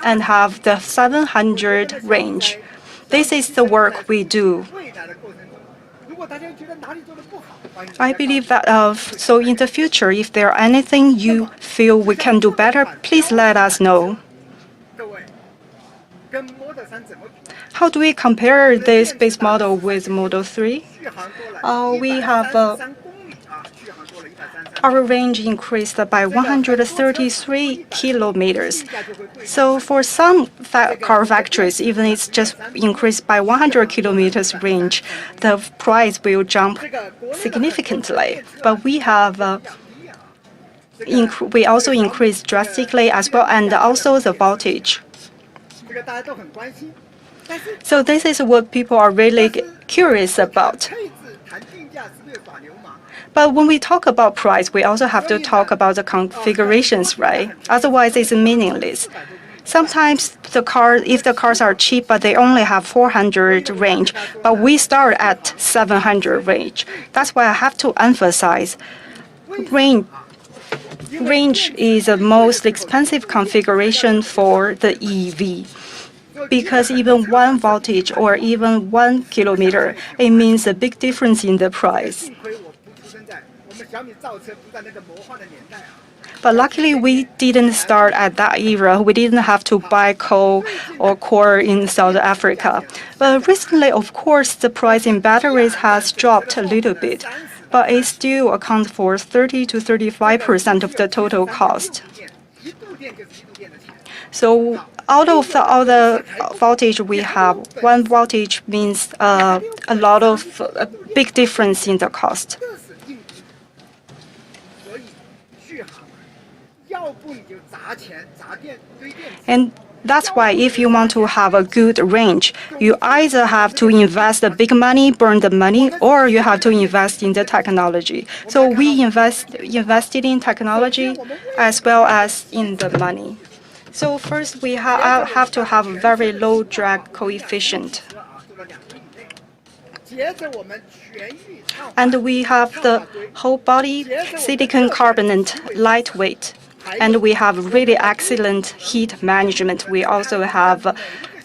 and have the 700 range. This is the work we do. I believe that so in the future, if there are anything you feel we can do better, please let us know. How do we compare this base model with Model 3? We have our range increased by 133 kilometers. So for some car factories, even it's just increased by 100 kilometers range, the price will jump significantly. But we have we also increased drastically as well, and also the voltage. So this is what people are really curious about. But when we talk about price, we also have to talk about the configurations, right? Otherwise, it's meaningless. Sometimes if the cars are cheap, but they only have 400 range, but we start at 700 range. That's why I have to emphasize range is the most expensive configuration for the EV. Because even 1 voltage or even 1 kilometer, it means a big difference in the price. But luckily, we didn't start at that era. We didn't have to buy coal or core in South Africa. But recently, of course, the price in batteries has dropped a little bit, but it still accounts for 30 to 35% of the total cost. So out of all the voltage we have, 1 voltage means a lot of big difference in the cost. And that's why if you want to have a good range, you either have to invest the big money, burn the money, or you have to invest in the technology. So we invested in technology as well as in the money. So first, we have to have a very low drag coefficient. And we have the whole body silicon carbonate lightweight. And we have really excellent heat management. We also have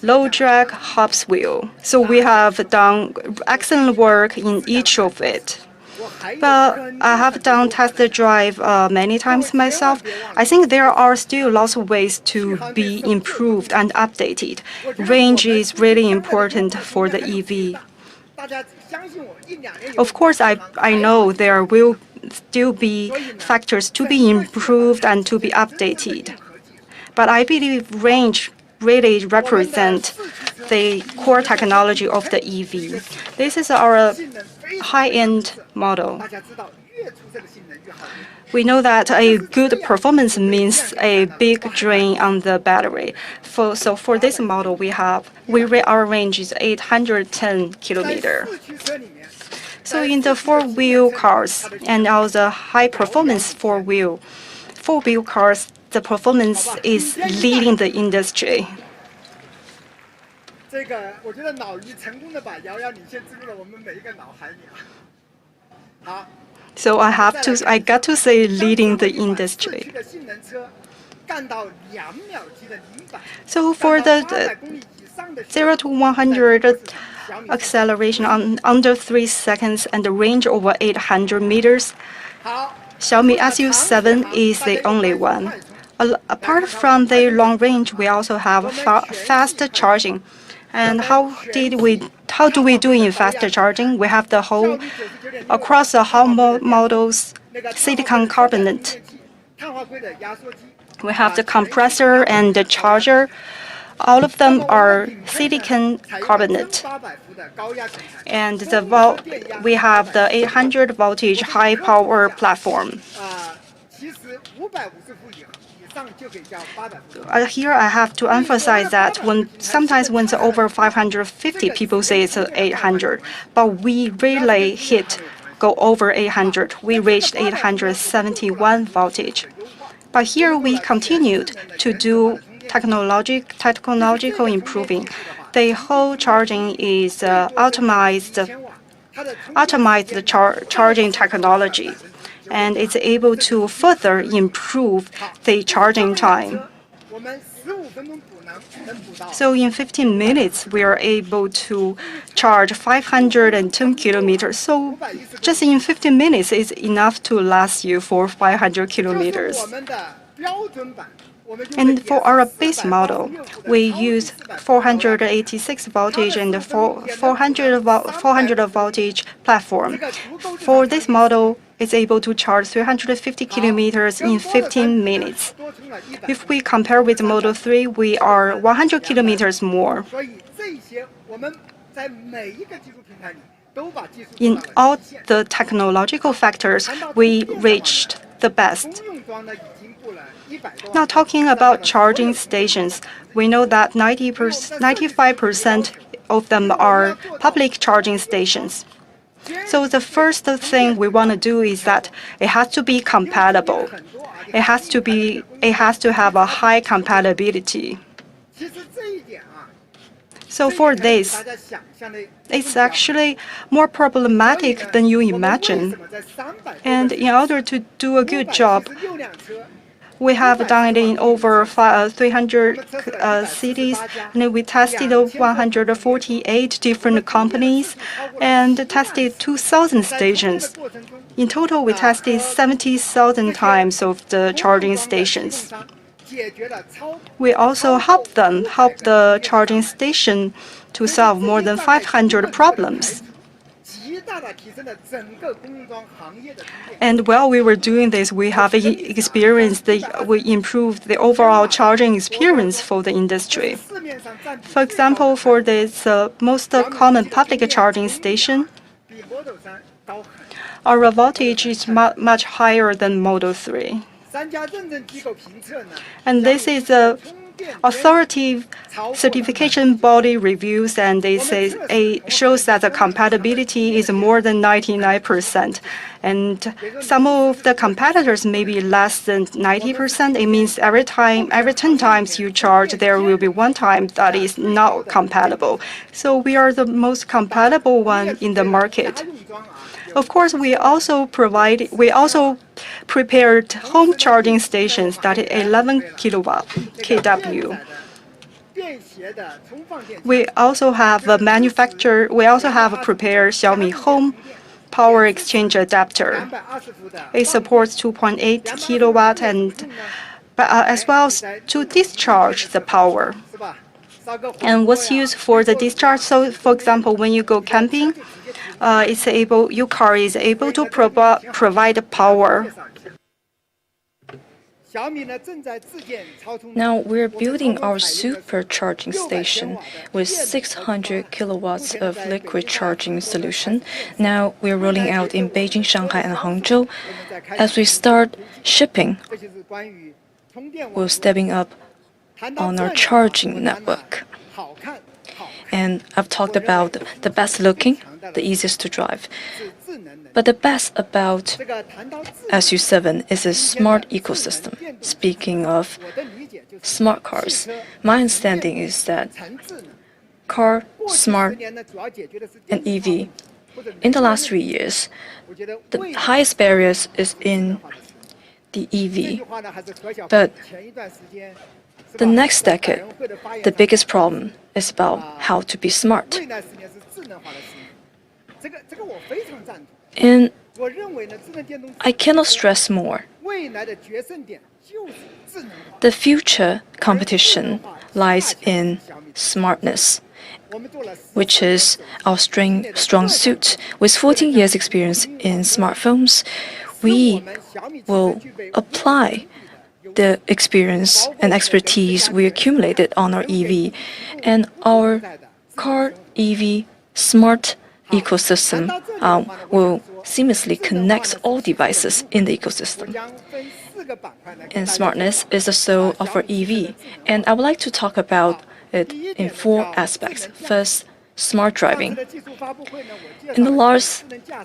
low drag hubs wheel. So we have done excellent work in each of it. But I have done test drive many times myself. I think there are still lots of ways to be improved and updated. Range is really important for the EV. Of course, I know there will still be factors to be improved and to be updated. But I believe range really represents the core technology of the EV. This is our high-end model. We know that a good performance means a big drain on the battery. So for this model, our range is 810 kilometers. So in the 4-wheel cars and all the high-performance 4-wheel, four-wheel cars, the performance is leading the industry. 这个我觉得老于成功的把遥遥领先植入了我们每一个脑海里啊。好。 So I got to say leading the industry. So for the 0 to 100 acceleration on under 3 seconds and the range over 800 meters, Xiaomi EV7 is the only one. Apart from the long range, we also have fast charging. And how do we do in fast charging? We have the whole across the whole models silicon carbonate. We have the compressor and the charger. All of them are silicon carbonate. And we have the 800 voltage high power platform. Here I have to emphasize that sometimes when it's over 550, people say it's 800, but we rarely go over 800. We reached 871 voltage. But here we continued to do technological improving. The whole charging is optimized charging technology, and it's able to further improve the charging time. So in 15 minutes, we are able to charge 510 kilometers. So just in 15 minutes is enough to last you for 500 kilometers. And for our base model, we use 486 voltage and 400 voltage platform. For this model, it's able to charge 350 kilometers in 15 minutes. If we compare with Model 3, we are 100 kilometers more. In all the technological factors, we reached the best. Now talking about charging stations, we know that 95% of them are public charging stations. So the first thing we want to do is that it has to be compatible. It has to have a high compatibility. So for this, it's actually more problematic than you imagine. And in order to do a good job, we have done it in over 300 cities, and we tested 148 different companies and tested 2,000 stations. In total, we tested 70,000 times of the charging stations. We also help the charging station to solve more than 500 problems. And while we were doing this, we have we improved the overall charging experience for the industry. For example, for this most common public charging station, our voltage is much higher than Model 3. And this is a authoritative certification body reviews, and it shows that the compatibility is more than 99%. And some of the competitors may be less than 90%. It means every 10 times you charge, there will be one time that is not compatible. So we are the most compatible one in the market. Of course, we also prepared home charging stations that are 11 kW. We also have prepared Xiaomi Home Power Exchange Adapter. It supports 2.8 kW and as well as to discharge the power. And what's used for the discharge? So, for example, when you go camping, your car is able to provide power. Now we're building our supercharging station with 600 kilowatts of liquid charging solution. Now we're rolling out in Beijing, Shanghai, and Hangzhou. As we start shipping, we're stepping up on our charging network. And I've talked about the best looking, the easiest to drive. But the best about SU7 is a smart ecosystem. Speaking of smart cars, my understanding is that car, smart, and EV, in the last 3 years, the highest barriers is in the EV. But the next decade, the biggest problem is about how to be smart. And I cannot stress more. The future competition lies in smartness, which is our strong suit. With 14 years experience in smartphones, we will apply the experience and expertise we accumulated on our EV, and our car EV smart ecosystem will seamlessly connect all devices in the ecosystem. And smartness is the soul of our EV, and I would like to talk about it in 4 aspects. First, smart driving. In the last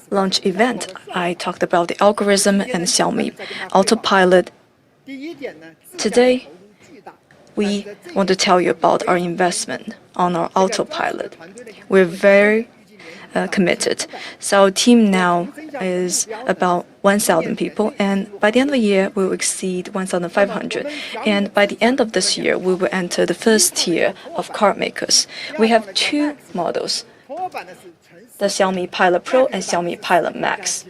launch event, I talked about the algorithm and Xiaomi autopilot. Today, we want to tell you about our investment on our autopilot. We're very committed. So our team now is about 1,000 people, and by the end of the year, we will exceed 1,500. And by the end of this year, we will enter the first tier of car makers. We have 2 models, the Xiaomi Pilot Pro and Xiaomi Pilot Max.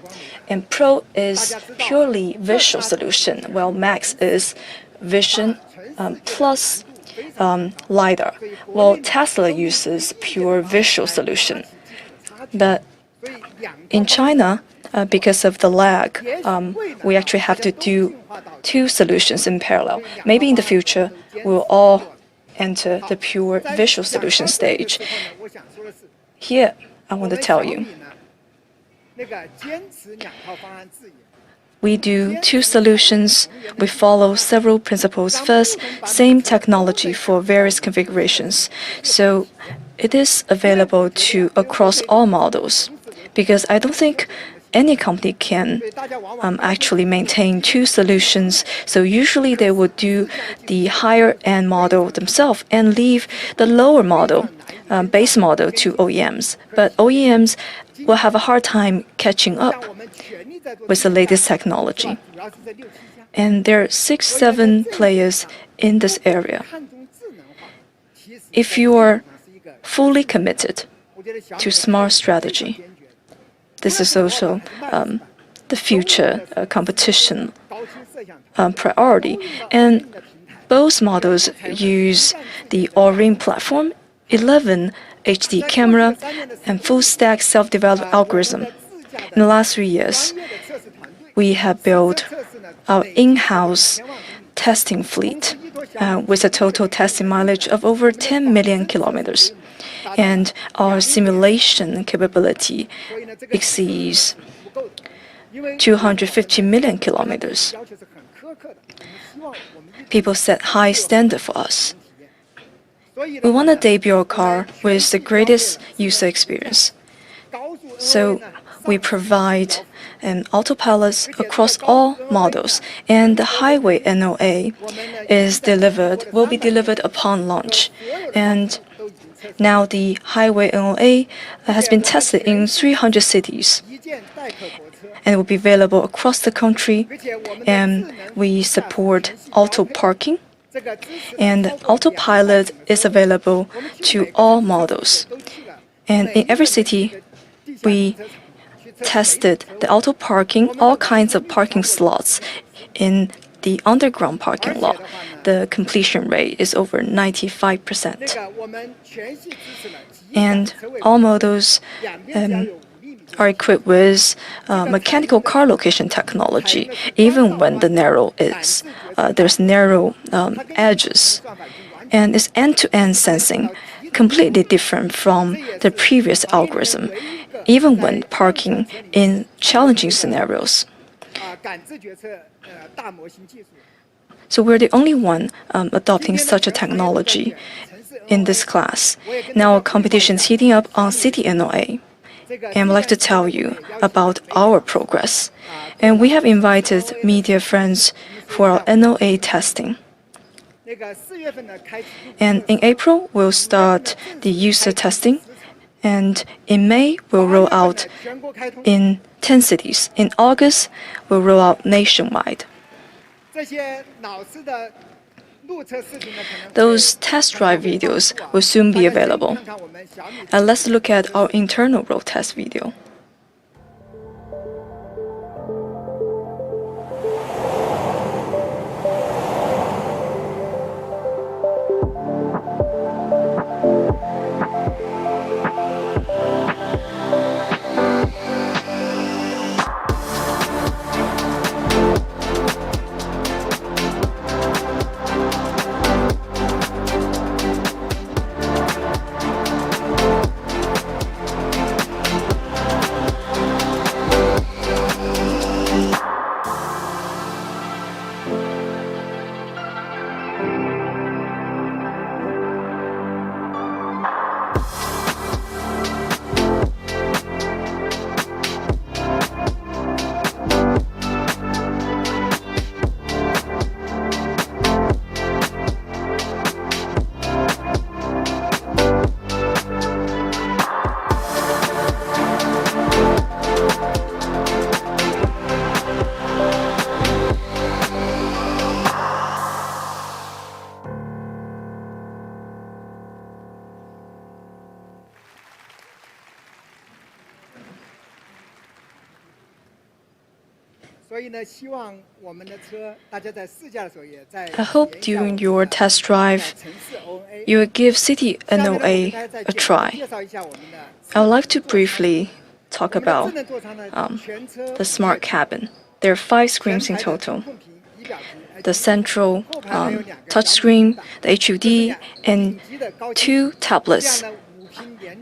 And Pro is purely visual solution, while Max is vision plus LiDAR, while Tesla uses pure visual solution. But in China, because of the lag, we actually have to do 2 solutions in parallel. Maybe in the future, we'll all enter the pure visual solution stage. Here, I want to tell you, we do 2 solutions. We follow several principles. First, same technology for various configurations. So it is available to across all models, because I don't think any company can actually maintain 2 solutions. So usually they would do the higher end model themselves and leave the lower model, base model, to OEMs. But OEMs will have a hard time catching up with the latest technology. And there are 6, 7 players in this area. If you are fully committed to smart strategy, this is also the future competition priority. And both models use the Orin platform, 11 HD camera, and full-stack self-developed algorithm. In the last 3 years, we have built our in-house testing fleet with a total testing mileage of over 10 million kilometers. And our simulation capability exceeds 250 million kilometers. People set high standard for us. We want to debut a car with the greatest user experience. So we provide an autopilot across all models, and the highway NOA will be delivered upon launch. And now the highway NOA has been tested in 300 cities and will be available across the country. And we support auto parking, and autopilot is available to all models. And in every city, we tested the auto parking, all kinds of parking slots in the underground parking lot. The completion rate is over 95%. And all models are equipped with mechanical car location technology, even when there's narrow edges. And it's end-to-end sensing, completely different from the previous algorithm, even when parking in challenging scenarios. So we're the only one adopting such a technology in this class. Now competition is heating up on city NOA. and would like to tell you about our progress. And we have invited media friends for our NOA testing. And in April, we'll start the user testing. And in May, we'll roll out in 10 cities. In August, we'll roll out nationwide. Those test drive videos will soon be available. And let's look at our internal road test video. I hope during your test drive, you will give City NOA a try. I would like to briefly talk about the smart cabin. There are 5 screens in total. The central touchscreen, the HUD, and 2 tablets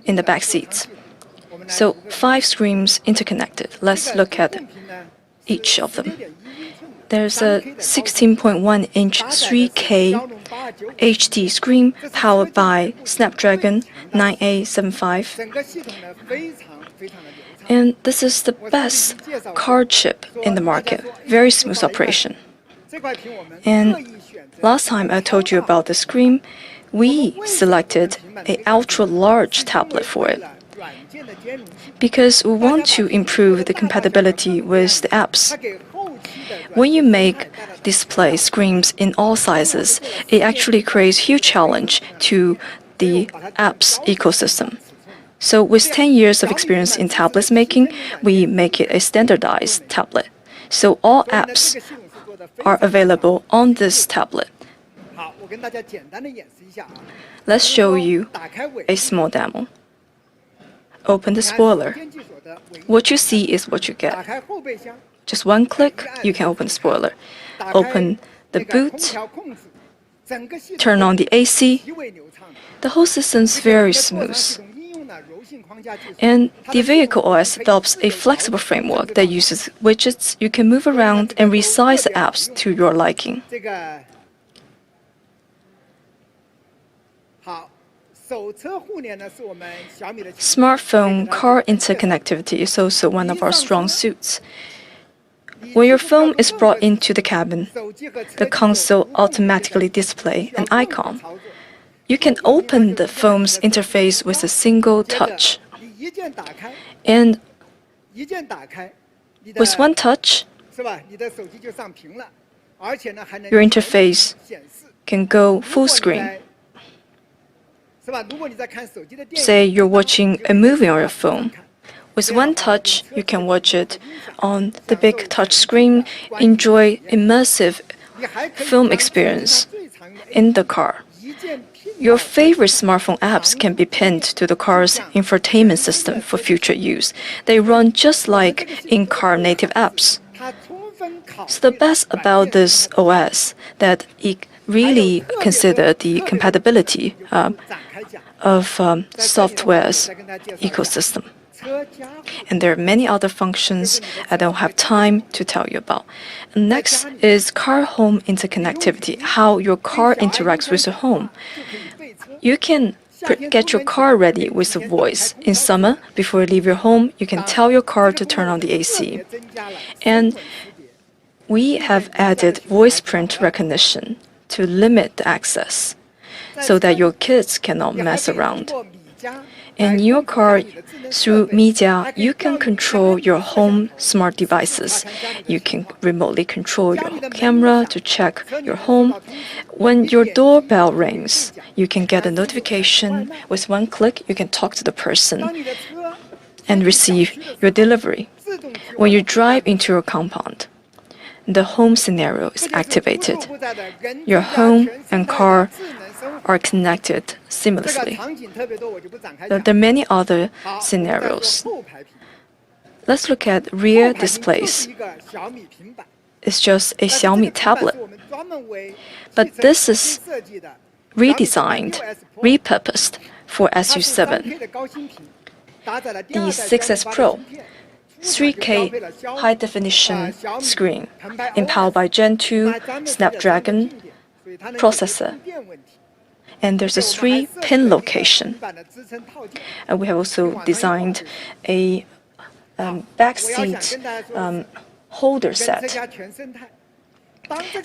in the back seats. So 5 screens interconnected. Let's look at each of them. There's a 16.1-inch 3K HD screen powered by Snapdragon 9A75. And this is the best car chip in the market. Very smooth operation. And last time I told you about the screen, we selected an ultra-large tablet for it because we want to improve the compatibility with the apps. When you make display screens in all sizes, it actually creates huge challenge to the apps ecosystem. So with 10 years of experience in tablets making, we make it a standardized tablet. So all apps are available on this tablet. Let's show you a small demo. Open the spoiler. What you see is what you get. Just one click, you can open the spoiler. Open the boot, turn on the AC. The whole system's very smooth. And the vehicle OS develops a flexible framework that uses widgets. You can move around and resize the apps to your liking. Smartphone car interconnectivity is also one of our strong suits. When your phone is brought into the cabin, the console automatically displays an icon. You can open the phone's interface with a single touch. And with one touch, your interface can go full screen. Say you're watching a movie on your phone. With one touch, you can watch it on the big touch screen, enjoy immersive film experience in the car. Your favorite smartphone apps can be pinned to the car's infotainment system for future use. They run just like in-car native apps. So the best about this OS that it really considers the compatibility of software's ecosystem. And there are many other functions I don't have time to tell you about. Next is car-home interconnectivity, how your car interacts with your home. You can get your car ready with a voice. In summer, before you leave your home, you can tell your car to turn on the AC. And we have added voice print recognition to limit the access so that your kids cannot mess around. In your car, through Mijia, you can control your home smart devices. You can remotely control your camera to check your home. When your doorbell rings, you can get a notification. With one click, you can talk to the person and receive your delivery. When you drive into your compound, the home scenario is activated. Your home and car are connected seamlessly. There are many other scenarios. Let's look at rear displays. It's just a Xiaomi tablet. But this is redesigned, repurposed for SU7. The 6S Pro, 3K high-definition screen, empowered by Gen 2 Snapdragon processor. And there's a 3-pin location. And we have also designed a backseat holder set.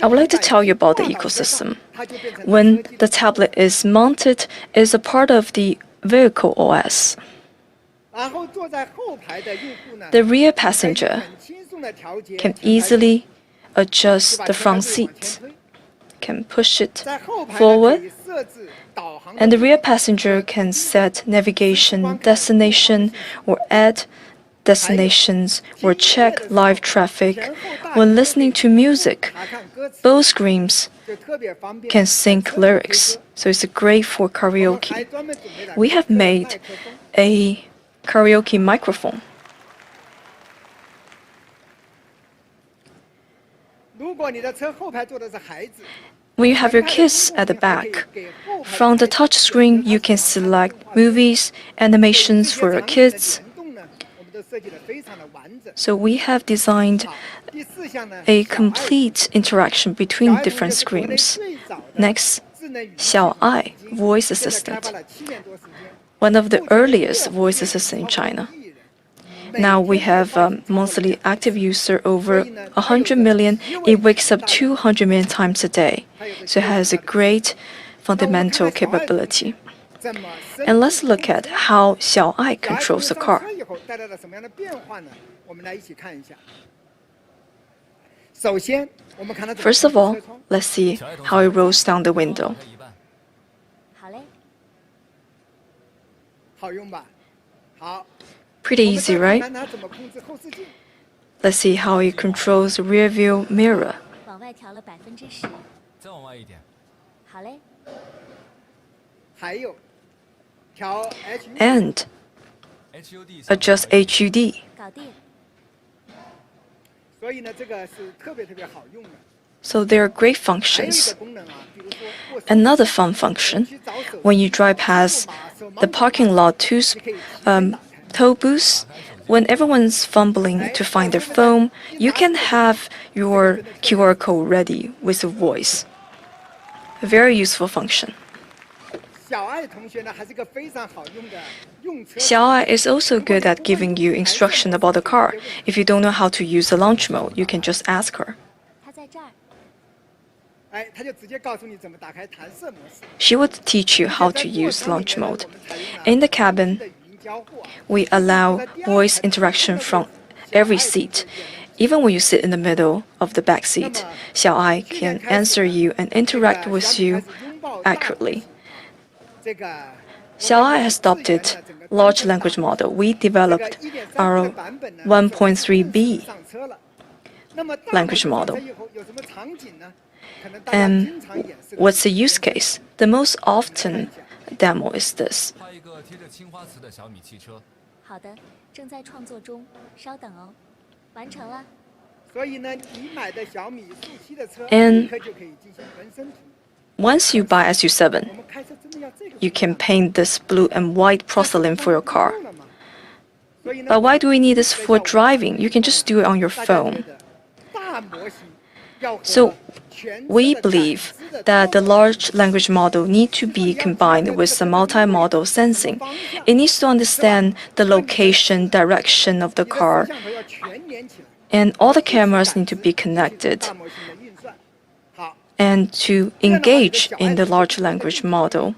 I would like to tell you about the ecosystem. When the tablet is mounted, it's a part of the vehicle OS. The rear passenger can easily adjust the front seat, can push it forward, and the rear passenger can set navigation destination or add destinations or check live traffic. When listening to music, both screens can sync lyrics, so it's great for karaoke. We have made a karaoke microphone. When you have your kids at the back, from the touch screen you can select movies, animations for your kids. So we have designed a complete interaction between different screens. Next, Xiaomi voice assistant, one of the earliest voice assistants in China. Now we have a monthly active user over 100 million. It wakes up 200 million times a day. So it has a great fundamental capability. And let's look at how Xiaomi controls the car. First of all, let's see how it rolls down the window. Pretty easy, right? Let's see how it controls the rear view mirror. And adjust HUD. So there are great functions. Another fun function, when you drive past the parking lot toll booths, when everyone's fumbling to find their phone, you can have your QR code ready with a voice. A very useful function. Xiaomi is also good at giving you instruction about the car. If you don't know how to use the launch mode, you can just ask her. She would teach you how to use launch mode. In the cabin, we allow voice interaction from every seat. Even when you sit in the middle of the back seat, Xiaomi can answer you and interact with you accurately. Xiaomi has adopted large language model. We developed our 1.3B language model. And what's the use case? The most often demo is this. And once you buy SU7, you can paint this blue and white porcelain for your car. But why do we need this for driving? You can just do it on your phone. So we believe that the large language model need to be combined with the multi-modal sensing. It needs to understand the location, direction of the car, and all the cameras need to be connected and to engage in the large language model.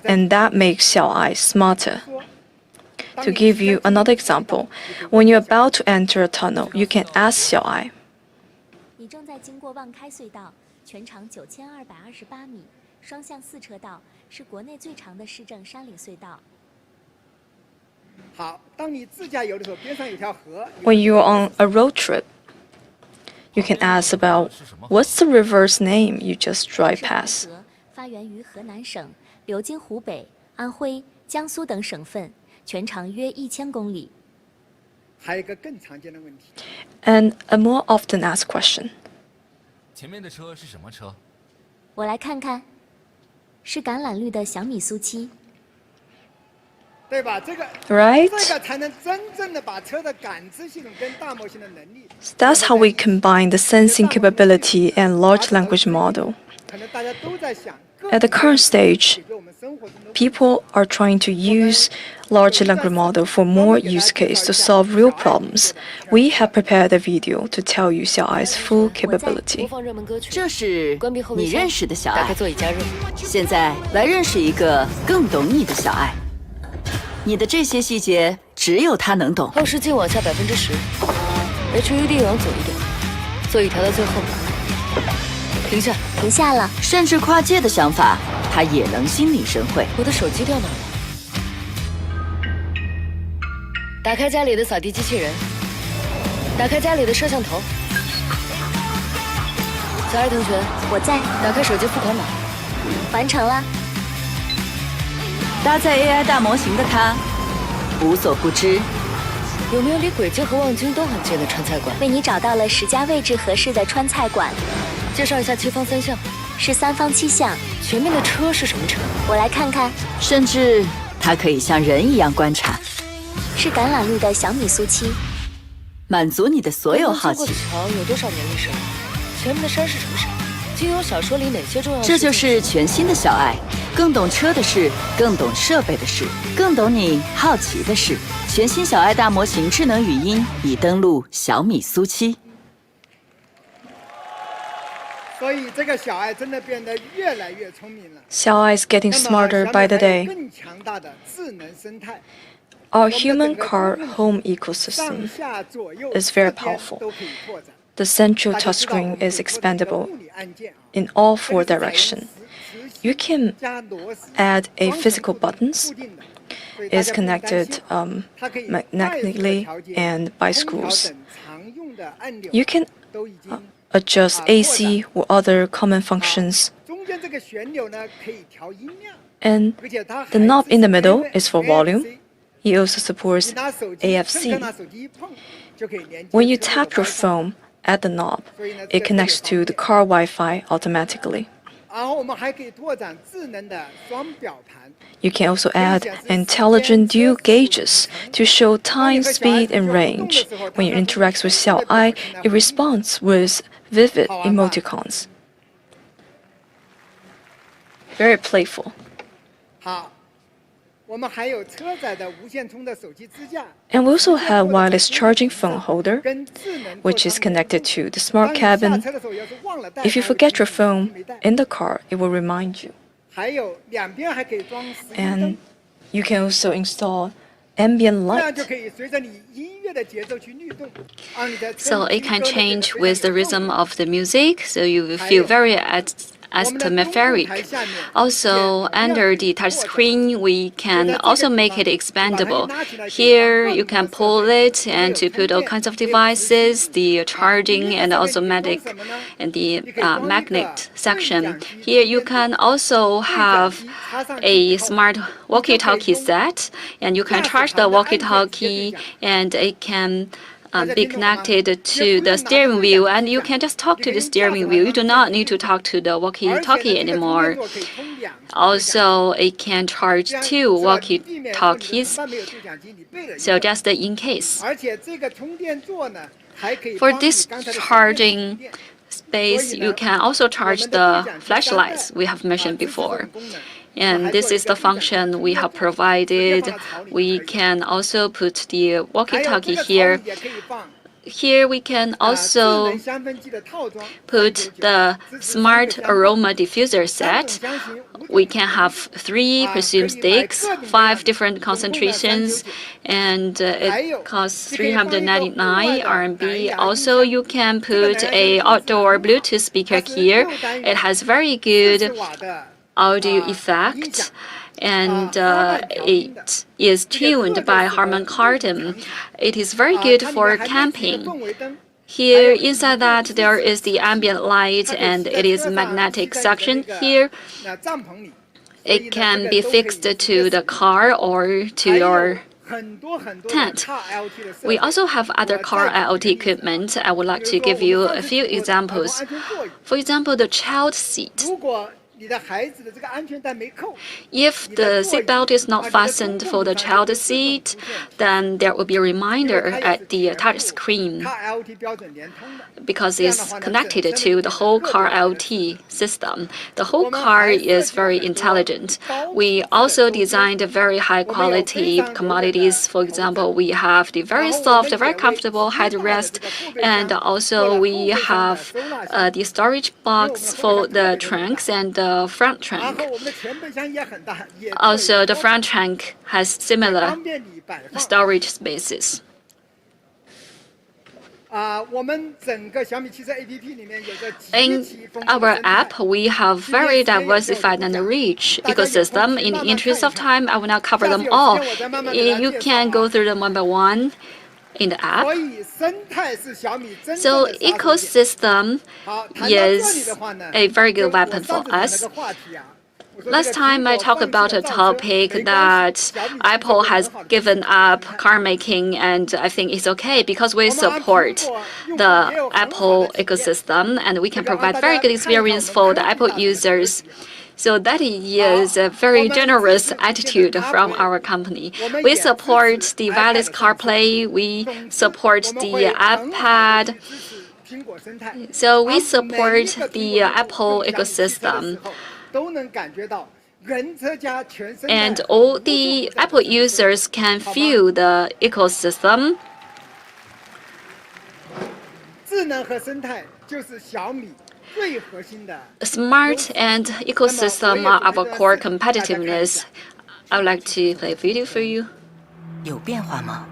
And that makes Xiaomi smarter. To give you another example, when you're about to enter a tunnel, you can ask Xiaomi, 你正在经过望开隧道，全长9228米，双向4车道，是国内最长的市政山岭隧道。 好，当你自驾游的时候，边上有条河。 when you're on a road trip, you can ask about what's the river's name you just drive past. 发源于河南省，流经湖北、安徽、江苏等省份，全长约1000公里。 还有一个更常见的问题。 And a more often asked question. 前面的车是什么车？我来看看，是橄榄绿的小米SU7。 对吧？这个 Right? 这个才能真正的把车的感知系统跟大模型的能力。 That's how we combine the sensing capability and large language model. 可能大家都在想。 At the current stage, people are trying to use large language model for more use case to solve real problems. We have prepared a video to tell you Xiaomi's full capability. 这是你认识的小爱。打开座椅加热。现在来认识一个更懂你的小爱。你的这些细节只有他能懂。后视镜往下10%，HUD 往左一点，座椅调到最后。停下，停下了。甚至跨界的想法，他也能心领神会。我的手机掉哪了？打开家里的扫地机器人，打开家里的摄像头。小爱同学，我在。打开手机付款码。完成了。搭载 AI 大模型的他，无所不知。有没有离轨迹和望京都很近的川菜馆？为你找到了10家位置合适的川菜馆。介绍一下7方3向。是3方7向。前面的车是什么车？我来看看。甚至他可以像人一样观察。是橄榄绿的小米SU7。满足你的所有好奇。经过的桥有多少年历史了？前面的山是什么山？金庸小说里哪些重要？这就是全新的小爱，更懂车的事，更懂设备的事，更懂你好奇的事。全新小爱大模型智能语音已登陆小米SU7。所以这个小爱真的变得越来越聪明了。Xiaomi is getting smarter by the day. 更强大的智能生态。 Our human car home ecosystem is very powerful. The central touchscreen is expandable in all 4 directions. You can add a physical buttons. It's connected magnetically and by screws. You can adjust AC or other common functions. And the knob in the middle is for volume. It also supports AFC. When you tap your phone at the knob, it connects to the car Wi-Fi automatically. You can also add intelligent dual gauges to show time, speed, and range. When you interact with Xiaomi, it responds with vivid emoticons. Very playful. And we also have wireless charging phone holder, which is connected to the smart cabin. If you forget your phone in the car, it will remind you. And you can also install ambient light. So it can change with the rhythm of the music, so you will feel very atmospheric. Also, under the touchscreen, we can also make it expandable. Here, you can pull it and to put all kinds of devices, the charging and also and the magnet section. Here, you can also have a smart walkie-talkie set, and you can charge the walkie-talkie, and it can be connected to the steering wheel, and you can just talk to the steering wheel. You do not need to talk to the walkie-talkie anymore. Also, it can charge 2 walkie-talkies, so just in case. For this charging space, you can also charge the flashlights we have mentioned before. And this is the function we have provided. We can also put the walkie-talkie here. Here we can also put the smart aroma diffuser set. We can have 3 perfume sticks, 5 different concentrations, and it costs 399 RMB. Also, you can put a outdoor Bluetooth speaker here. It has very good audio effect, and it is tuned by Harman Kardon. It is very good for camping. Here inside that there is the ambient light and it is magnetic suction here. It can be fixed to the car or to your tent. We also have other car IoT equipment. I would like to give you a few examples. For example, the child seat. If the seatbelt is not fastened for the child seat, then there will be a reminder at the touch screen because it's connected to the whole car IoT system. The whole car is very intelligent. We also designed very high quality commodities. For example, we have the very soft, very comfortable headrest, and also we have the storage box for the trunks and the front trunk. Also, the front trunk has similar storage spaces. In our app, we have very diversified and rich ecosystem. In the interest of time, I will not cover them all. You can go through them one by one in the app. So ecosystem is a very good weapon for us. Last time I talked about a topic that Apple has given up car making, and I think it's okay because we support the Apple ecosystem and we can provide very good experience for the Apple users. So that is a very generous attitude from our company. We support the wireless CarPlay, we support the iPad. So we support the Apple ecosystem. And all the Apple users can feel the ecosystem. Smart and ecosystem are our core competitiveness. I would like to play a video for you. 有变化吗？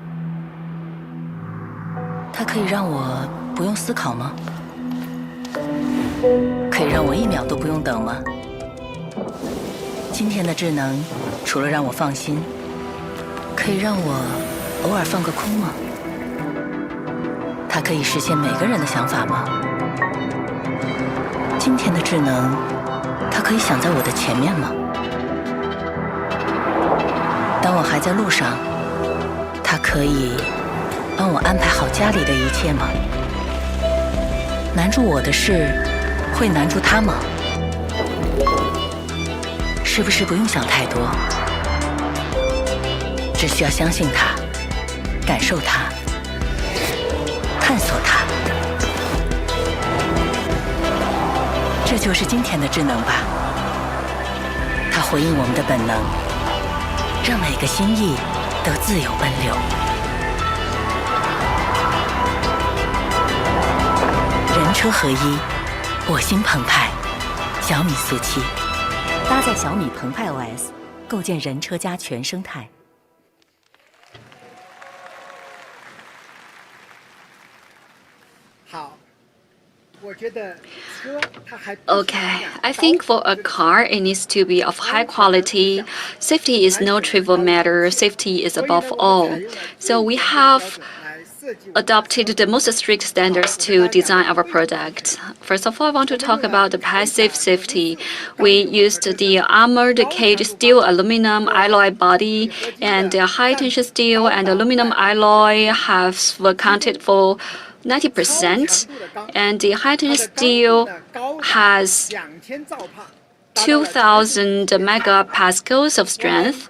它可以让我不用思考吗？可以让我1秒都不用等吗？今天的智能，除了让我放心，可以让我偶尔放个空吗？它可以实现每个人的想法吗？今天的智能，它可以想在我的前面吗？当我还在路上，它可以帮我安排好家里的一切吗？难住我的事，会难住它吗？是不是不用想太多，只需要相信它，感受它，探索它？这就是今天的智能吧。它回应我们的本能，让每个心意都自由奔流。人车合一，我心澎湃。小米SU7搭载小米澎湃 OS， 构建人车家全生态。Okay, I think for a car, it needs to be of high quality. Safety is no trivial matter. Safety is above all. So we have adopted the most strict standards to design our product. First of all, I want to talk about the passive safety. We used the armored cage steel aluminum alloy body, and the high tension steel and aluminum alloy have accounted for 90%, and the high tension steel has 2,000 megapascals of strength,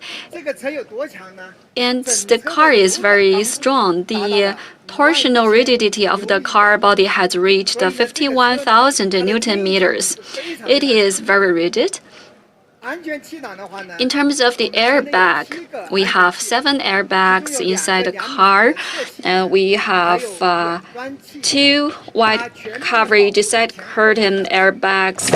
and the car is very strong. The torsional rigidity of the car body has reached 51,000 Newton meters. It is very rigid. In terms of the airbag, we have 7 airbags inside the car. We have 2 wide coverage side curtain airbags,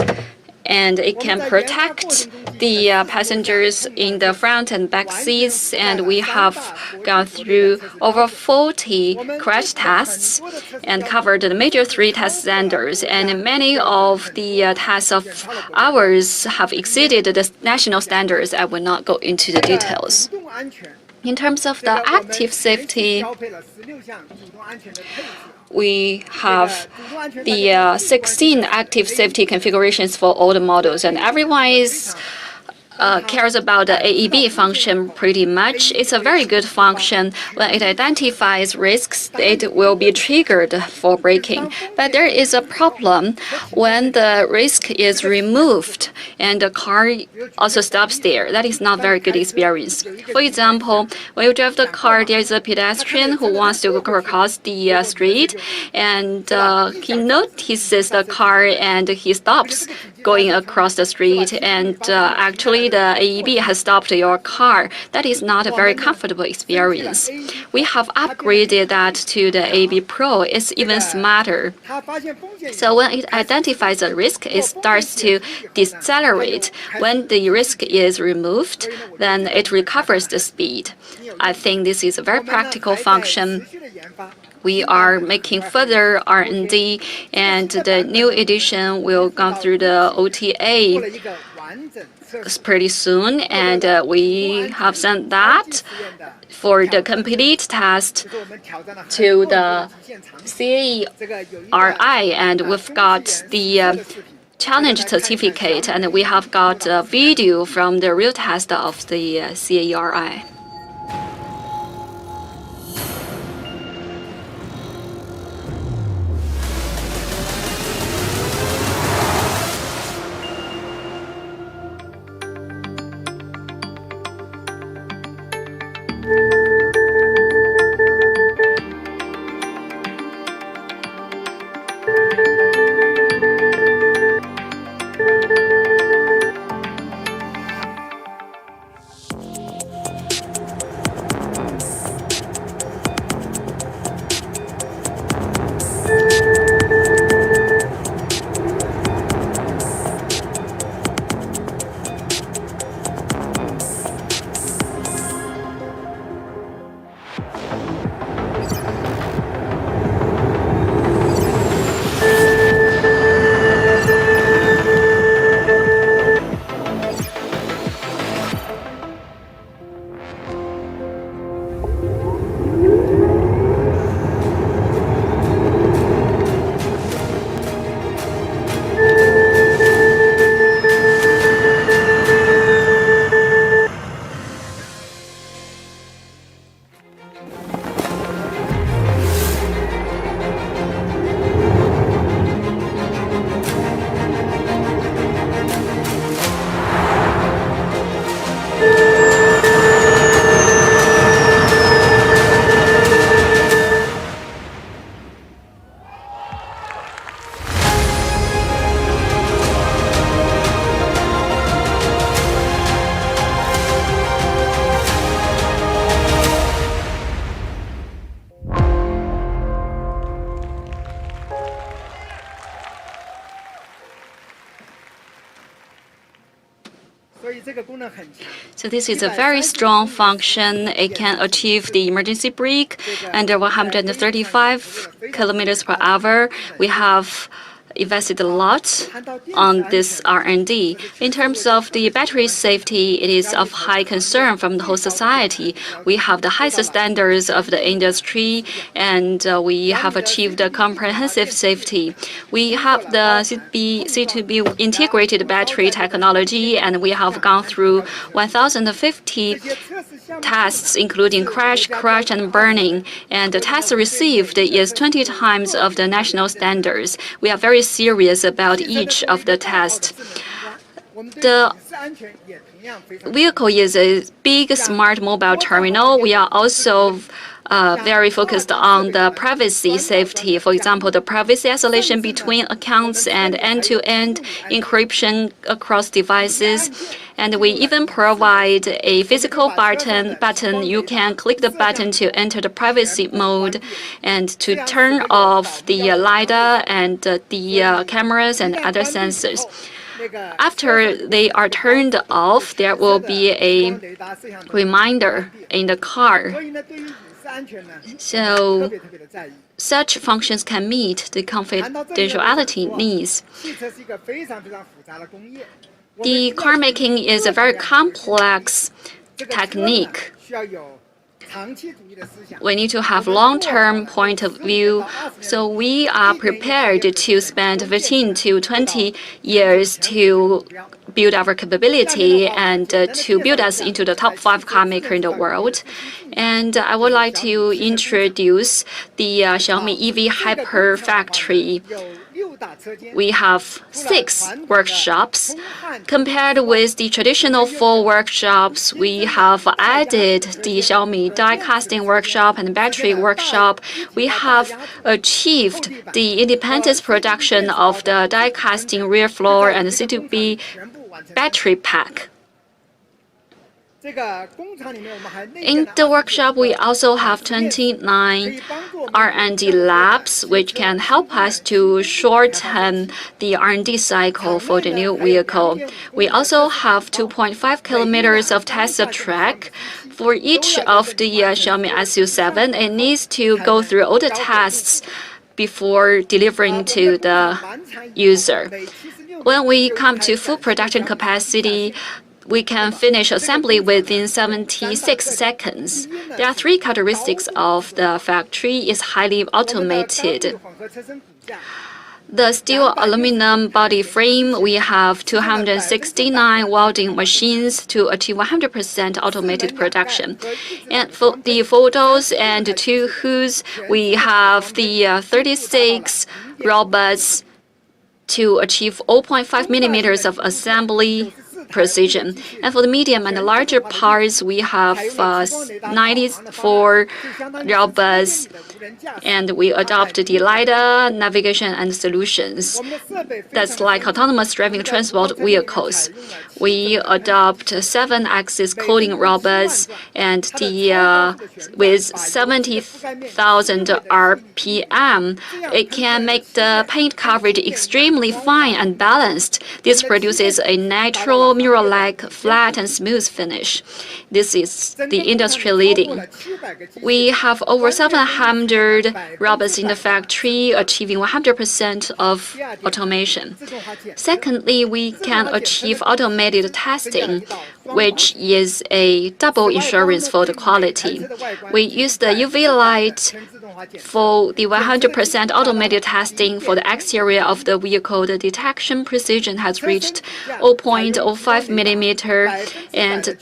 and it can protect the passengers in the front and back seats. And we have gone through over 40 crash tests and covered the major 3 test standards. And many of the tests of ours have exceeded the national standards. I will not go into the details. In terms of the active safety, we have the 16 active safety configurations for all the models, and everyone cares about the AEB function pretty much. It's a very good function. When it identifies risks, it will be triggered for braking. But there is a problem when the risk is removed and the car also stops there. That is not very good experience. For example, when you drive the car, there is a pedestrian who wants to go across the street, and he notices the car and he stops going across the street, and actually the AEB has stopped your car. That is not a very comfortable experience. We have upgraded that to the AEB Pro. It's even smarter. So when it identifies a risk, it starts to decelerate. When the risk is removed, then it recovers the speed. I think this is a very practical function. We are making further R&D, and the new edition will go through the OTA pretty soon, and we have sent that for the complete test to the CAERI, and we've got the challenge certificate, and we have got a video from the real test of the CAERI. So this is a very strong function. It can achieve the emergency brake under 135 kilometers per hour. We have invested a lot on this R&D. In terms of the battery safety, it is of high concern from the whole society. We have the highest standards of the industry, and we have achieved a comprehensive safety. We have the C2B integrated battery technology, and we have gone through 1,050 tests, including crash, and burning. And the test received is 20 times of the national standards. We are very serious about each of the tests. The vehicle is a big smart mobile terminal. We are also very focused on the privacy safety. For example, the privacy isolation between accounts and end-to-end encryption across devices. And we even provide a physical button. You can click the button to enter the privacy mode and to turn off the LiDAR and the cameras and other sensors. After they are turned off, there will be a reminder in the car. So such functions can meet the confidentiality needs. The car making is a very complex technique. We need to have long-term point of view, so we are prepared to spend 15 to 20 years to build our capability and to build us into the top 5 car maker in the world. And I would like to introduce the Xiaomi EV Hyper Factory. We have 6 workshops. Compared with the traditional 4 workshops, we have added the Xiaomi die casting workshop and battery workshop. We have achieved the independent production of the die casting rear floor and C2B battery pack. In the workshop, we also have 29 R&D labs, which can help us to shorten the R&D cycle for the new vehicle. We also have 2.5 kilometers of test track. For each of the Xiaomi SU7, it needs to go through all the tests before delivering to the user. When we come to full production capacity, we can finish assembly within 76 seconds. There are 3 characteristics of the factory. It's highly automated. The steel aluminum body frame, we have 269 welding machines to achieve 100% automated production. And for the photos and 2 hoods, we have the 36 robots to achieve 0.5 millimeters of assembly precision. And for the medium and the larger parts, we have 94 robots, and we adopt the LiDAR navigation and solutions. That's like autonomous driving transport vehicles. We adopt 7-axis coding robots and the with 70,000 RPM, it can make the paint coverage extremely fine and balanced. This produces a natural mirror-like flat and smooth finish. This is the industry leading. We have over 700 robots in the factory, achieving 100% of automation. Secondly, we can achieve automated testing, which is a double insurance for the quality. We use the UV light for the 100% automated testing for the exterior of the vehicle. The detection precision has reached 0.05 millimeter, and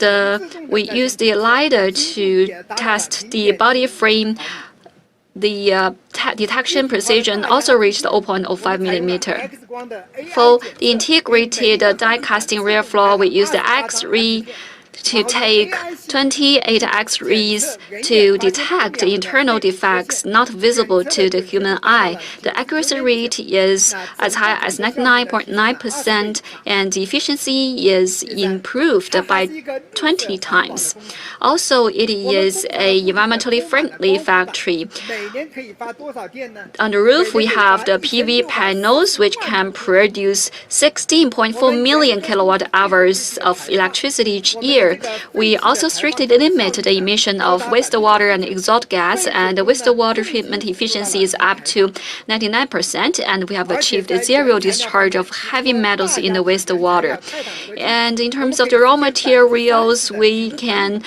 we use the LiDAR to test the body frame. The detection precision also reached 0.05 millimeter. For the integrated die casting rear floor, we use the X-ray to take 28 X-rays to detect internal defects not visible to the human eye. The accuracy rate is as high as 99.9%, and the efficiency is improved by 20 times. Also, it is a environmentally friendly factory. On the roof, we have the PV panels, which can produce 16.4 million kilowatt hours of electricity each year. We also strictly limit the emission of wastewater and exhaust gas, and the wastewater treatment efficiency is up to 99%, and we have achieved zero discharge of heavy metals in the wastewater. And in terms of the raw materials, we can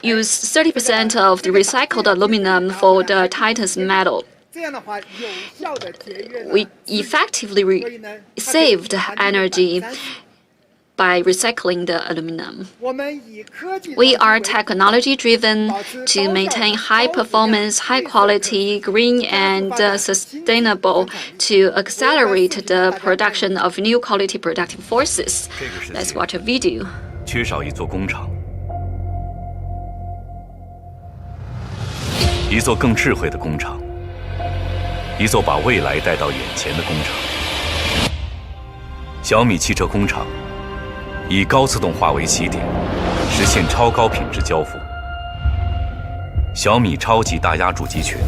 use 30% of the recycled aluminum for the tightest metal. We effectively saved energy. by recycling the aluminum. 我们以科技 We are technology driven to maintain high performance, high quality, green, and sustainable to accelerate the production of new quality productive forces. Let's watch a video. 缺少一座工厂，一座更智慧的工厂，一座把未来带到眼前的工厂。小米汽车工厂以高自动化为起点，实现超高品质交付。小米超级大压铸集群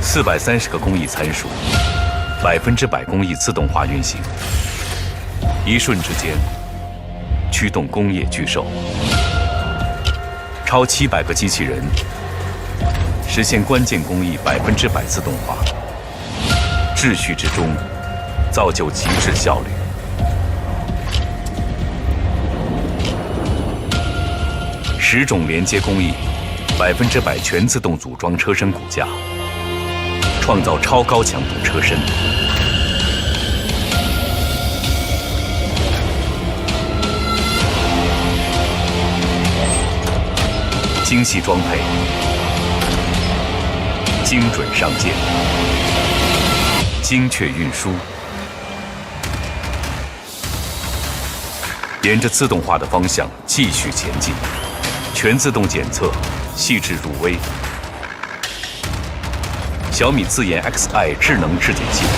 ，430个工艺参数，100%工艺自动化运行，一瞬之间驱动工业巨兽。超700个机器人，实现关键工艺100%自动化，秩序之中造就极致效率。10种连接工艺，100%全自动组装车身骨架，创造超高强度车身。精细装配，精准上件，精确运输，沿着自动化的方向继续前进。全自动检测，细致入微。小米自研 Xi 智能质检系统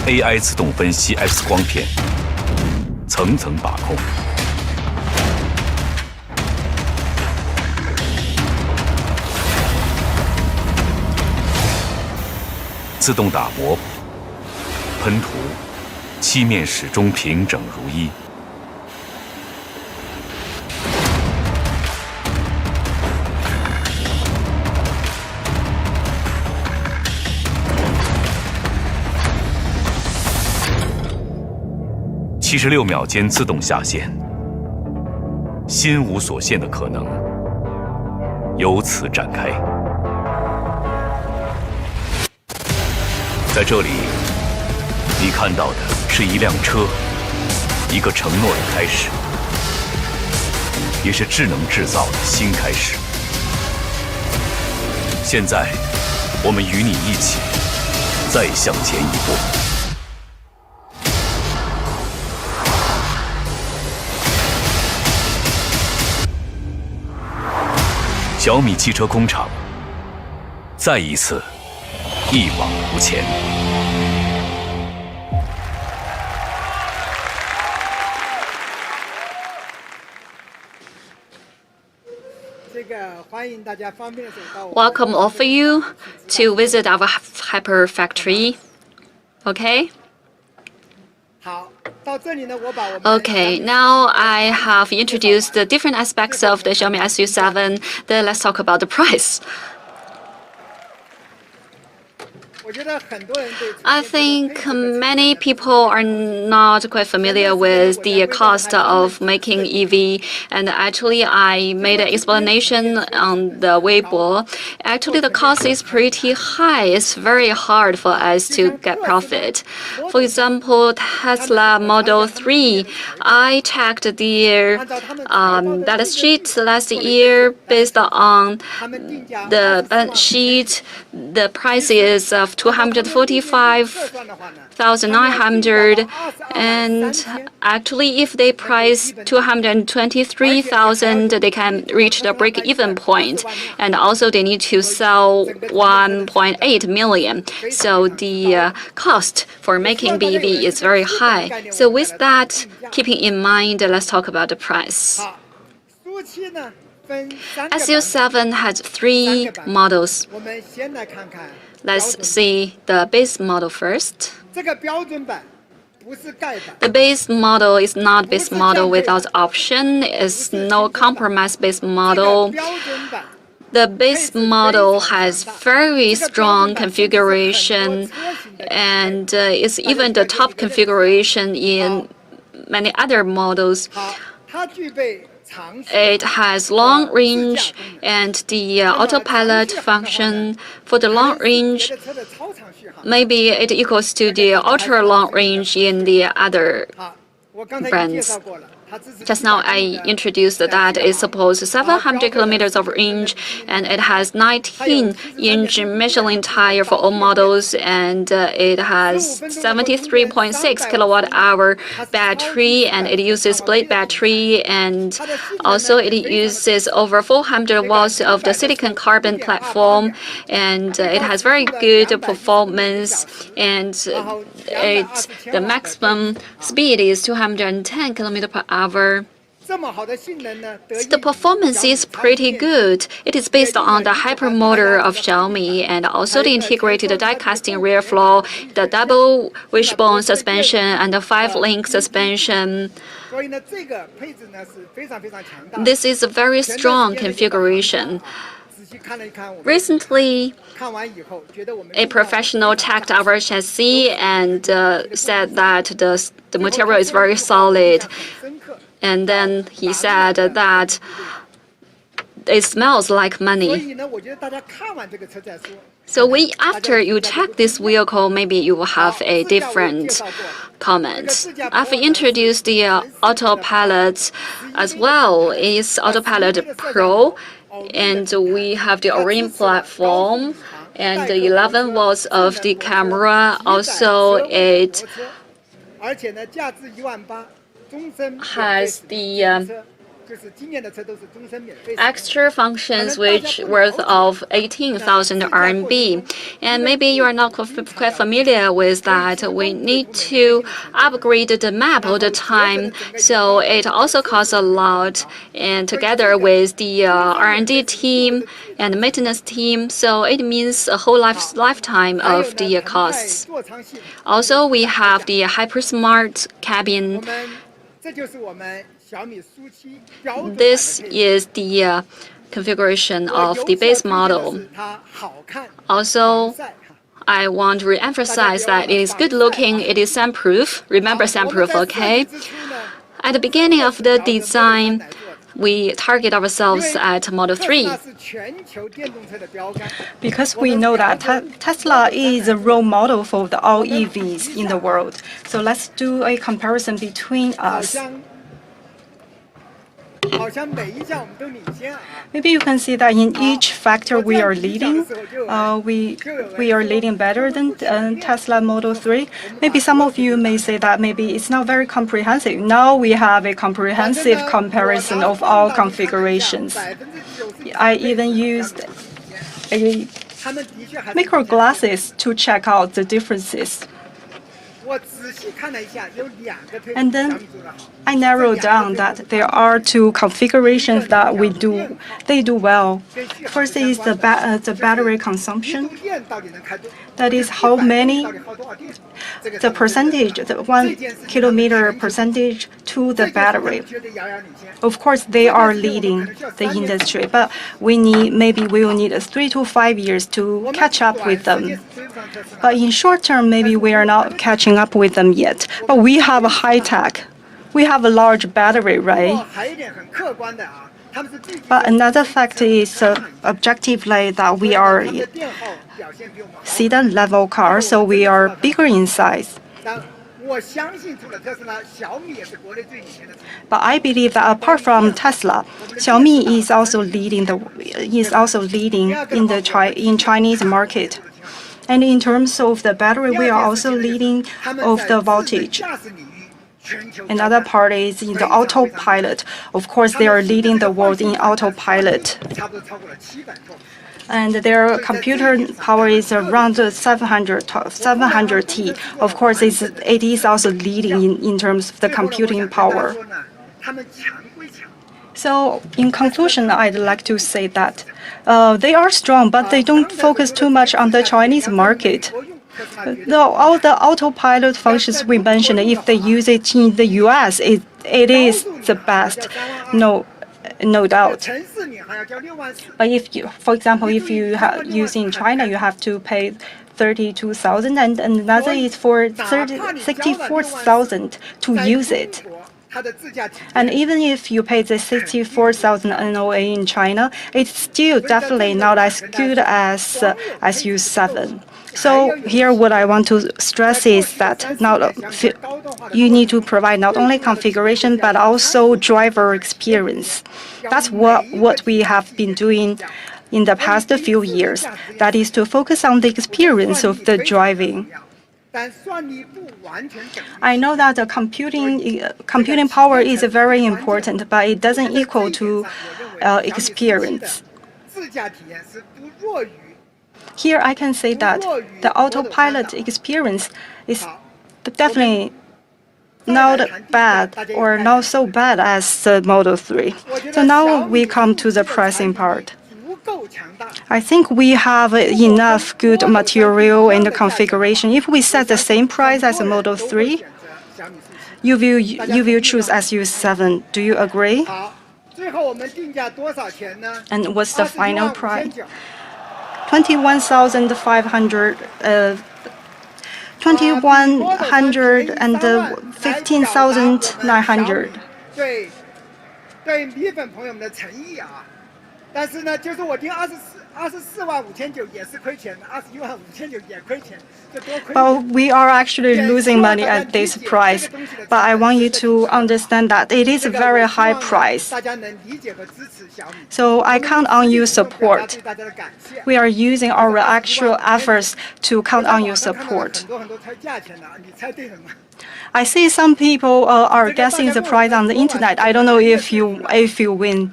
，AI 自动分析 X 光片，层层把控。自动打磨、喷涂，漆面始终平整如一。76秒间自动下线，心无所限的可能由此展开。在这里，你看到的是一辆车，一个承诺的开始，也是智能制造的新开始。现在，我们与你一起再向前一步。小米汽车工厂再一次一往无前。Welcome all of you to visit our Hyper Factory. Okay? Okay, now I have introduced the different aspects of the Xiaomi SU7. Then let's talk about the price. I think many people are not quite familiar with the cost of making EV, and actually I made an explanation on the Weibo. Actually, the cost is pretty high. It's very hard for us to get profit. For example, Tesla Model 3, I checked their data sheet last year based on the balance sheet. The price is of 245,900, and actually if they price 223,000, they can reach the break-even point, and also they need to sell 1.8 million. So the cost for making BEV is very high. So with that keeping in mind, let's talk about the price. SU7 has 3 models. Let's see the base model first. The base model is not base model without option. It's no compromise base model. The base model has very strong configuration, and it's even the top configuration in many other models. It has long range and the autopilot function. For the long range, maybe it equals to the ultra long range in the other brands. Just now I introduced that it supports 700 kilometers of range, and it has 19-inch Michelin tire for all models, and it has 73.6 kilowatt-hour battery, and it uses split battery, and also it uses over 400 watts of the silicon carbon platform, and it has very good performance, and the maximum speed is 210 kilometers per hour. The performance is pretty good. It is based on the hyper motor of Xiaomi, and also the integrated die-casting rear floor, the double wishbone suspension, and the 5-link suspension. This is a very strong configuration. Recently, a professional checked our chassis and said that the material is very solid. And then he said that it smells like money. So after you check this vehicle, maybe you will have a different comment. I've introduced the Autopilot as well. It's Autopilot Pro, and we have the Orin platform and the 11 watts of the camera. Also, it has the extra functions which worth of 18,000 RMB. And maybe you are not quite familiar with that. We need to upgrade the map all the time, so it also costs a lot. And together with the R&D team and maintenance team, so it means a whole lifetime of the costs. Also, we have the HyperSmart cabin. This is the configuration of the base model. Also, I want to re-emphasize that it is good looking, it is soundproof. Remember soundproof, okay? At the beginning of the design, we target ourselves at Model 3. Because we know that Tesla is a role model for all EVs in the world. So let's do a comparison between us. Maybe you can see that in each factor we are leading. We are leading better than Tesla Model 3. Maybe some of you may say that maybe it's not very comprehensive. Now we have a comprehensive comparison of all configurations. I even used a micro glasses to check out the differences. And then I narrowed down that there are two configurations that they do well. First is the battery consumption. That is how many, the percentage, the 1 kilometer percentage to the battery. Of course, they are leading the industry, but maybe we will need 3 to 5 years to catch up with them. But in short term, maybe we are not catching up with them yet. But we have a high tech. We have a large battery, right? But another fact is objectively that we are sedan level car, so we are bigger in size. But I believe that apart from Tesla, Xiaomi is also leading in Chinese market. And in terms of the battery, we are also leading of the voltage. Another part is in the autopilot. Of course, they are leading the world in autopilot. And their computer power is around 700 T. Of course, it is also leading in terms of the computing power. So, in conclusion, I'd like to say that they are strong, but they don't focus too much on the Chinese market. All the autopilot functions we mentioned, if they use it in the US, it is the best, no doubt. But for example, if you use in China, you have to pay 32,000, and another is for 64,000 to use it. And even if you pay the 64,000 NOA in China, it's still definitely not as good as SU7. So here what I want to stress is that you need to provide not only configuration but also driver experience. That's what we have been doing in the past few years. That is to focus on the experience of the driving. I know that the computing power is very important, but it doesn't equal to experience. Here I can say that the autopilot experience is definitely not bad or not so bad as the Model 3. So now we come to the pricing part. I think we have enough good material and configuration. If we set the same price as a Model 3, you will choose SU7. Do you agree? And what's the final price? 21,500, 2,100 and 15,900. 对米粉朋友们的诚意啊，但是呢，就是我定24.599也是亏钱的，21.599也亏钱，这多亏。Well, we are actually losing money at this price, but I want you to understand that it is a very high price. So I count on your support. We are using our actual efforts to count on your support. I see some people are guessing the price on the internet. I don't know if you win.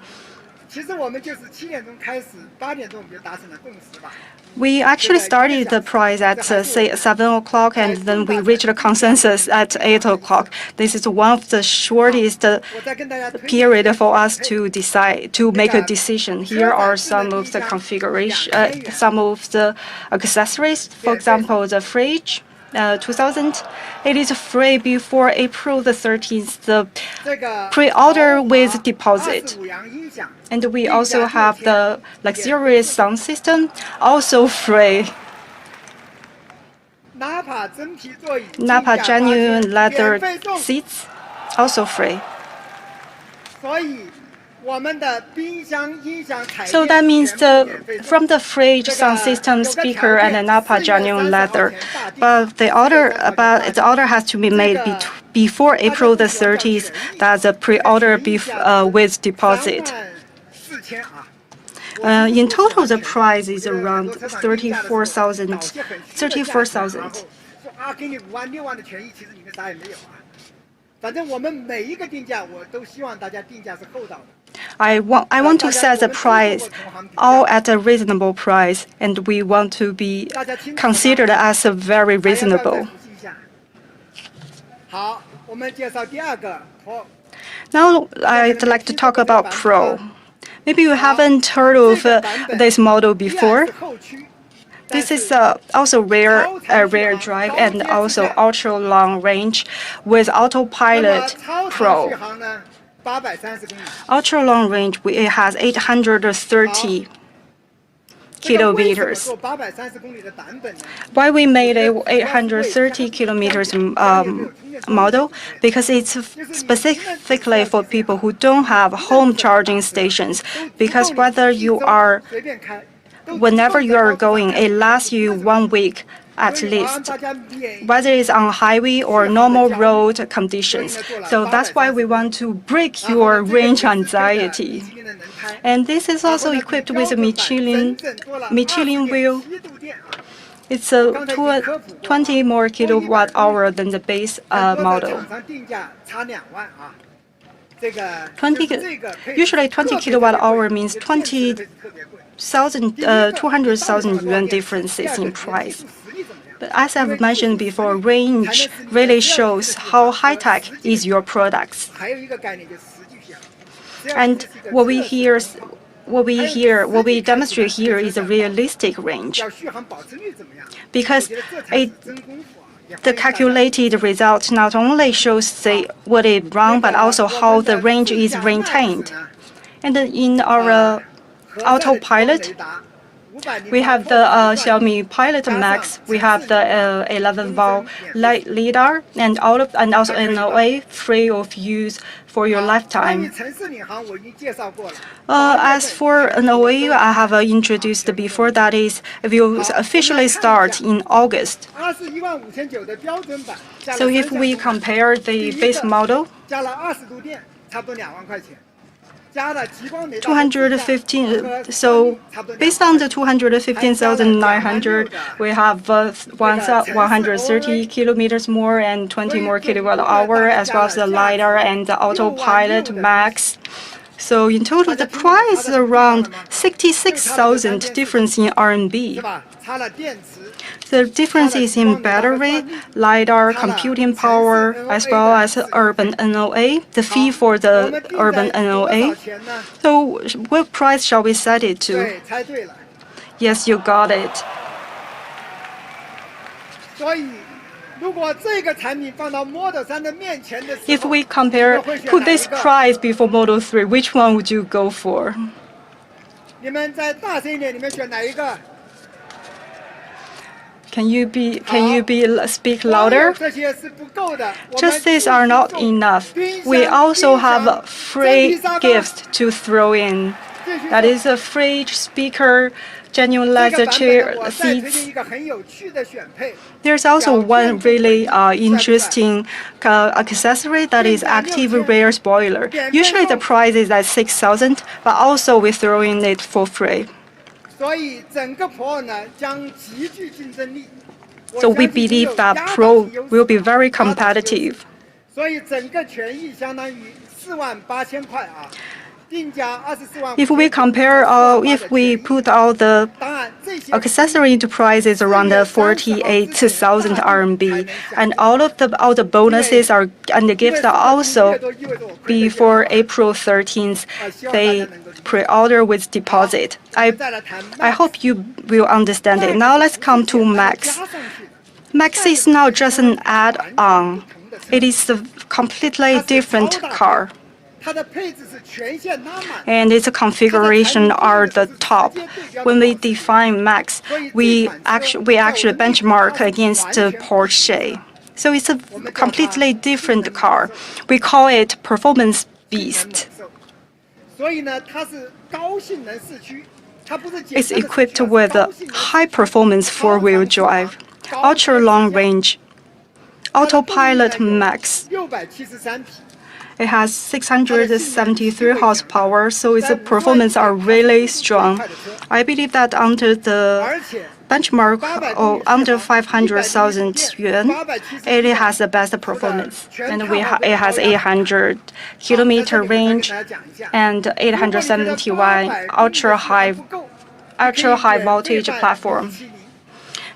We actually started the price at say 7 o'clock, and then we reached a consensus at 8 o'clock. This is one of the shortest period for us to make a decision. Here are some of the configuration, some of the accessories. For example, the fridge. 2000. It is free before April the 13th. The pre-order with deposit. And we also have the luxurious sound system, also free. Napa genuine leather seats, also free. So that means from the fridge, sound system, speaker, and the Napa genuine leather. But the order has to be made before April the 30th. That's a pre-order with deposit. In total, the price is around 34,000. I want to set the price all at a reasonable price, and we want to be considered as a very reasonable. Now I'd like to talk about Pro. Maybe you haven't heard of this model before. This is also rear drive and also ultra long range with autopilot Pro. Ultra long range, it has 830 kilometers. Why we made a 830 kilometers model? Because it's specifically for people who don't have home charging stations. Because whenever you are going, it lasts you 1 week at least, whether it's on highway or normal road conditions. So that's why we want to break your range anxiety. And this is also equipped with a Michelin wheel. It's a 20 more kilowatt hour than the base model. Usually 20 kilowatt hour means 200,000 yuan differences in price. But as I've mentioned before, range really shows how high-tech is your products. And what we demonstrate here is a realistic range. Because the calculated result not only shows what it runs, but also how the range is maintained. And in our autopilot, we have the Xiaomi Pilot Max. We have the 11-volt LiDAR, and also NOA free of use for your 关于 lifetime. 城市领航我已经介绍过了。 As for an OAU, I have introduced before. That is, it will officially start in August. 21,590的标准版，加了 So if we 3项 compare the base model, 加了20度电，差不多2万块钱。加了极光雷达 215. So based on the 215,900, we have 130 kilometers more and 20 more kilowatt hour, as well as the lidar and the autopilot max. So in total, the price is around 66,000 difference in RMB. 是吧？插了电池。 The difference is in battery, lidar, computing power, as well as urban NOA, the fee for the urban NOA. So what price shall we set it to? 对，猜对了。 Yes, you got it. 所以，如果这个产品放到 Model 3的面前的时候， If we compare, put this price before Model 3, which one would you go for? 你们再大声一点，你们选哪一个？ Can you speak louder? 这些是不够的。 Just these are not enough. We also have free gifts to throw in. That is a fridge, speaker, genuine leather chair seats. There's also one really interesting accessory that is active rear spoiler. Usually the price is at 6,000, but also we throw in it for free. 所以整个 Pro 呢将极具竞争力。 So we believe that Pro will be very competitive. 所以整个权益相当于48000块啊。 If we compare, if we put all the accessory into prices around 48,000 RMB, and all the bonuses are and the gifts are also before April 13th, they pre-order with deposit. I hope you will understand it. Now let's come to Max. Max is not just an add-on; it is a completely different car. 它的配置是全线拉满。 And its configuration are the top. When we define Max, we actually benchmark against Porsche. So it's a completely different car. We call it Performance Beast. 所以呢，它是高性能四驱，它不是简 It's 单的 equipped with a high-performance four-wheel drive, ultra-long range, autopilot max. 673匹。 It has 673 horsepower, so its performance are really strong. I believe that under the benchmark or under 500,000 yuan, it has the best performance. And it has 800-kilometer range and 871 ultra-high voltage platform.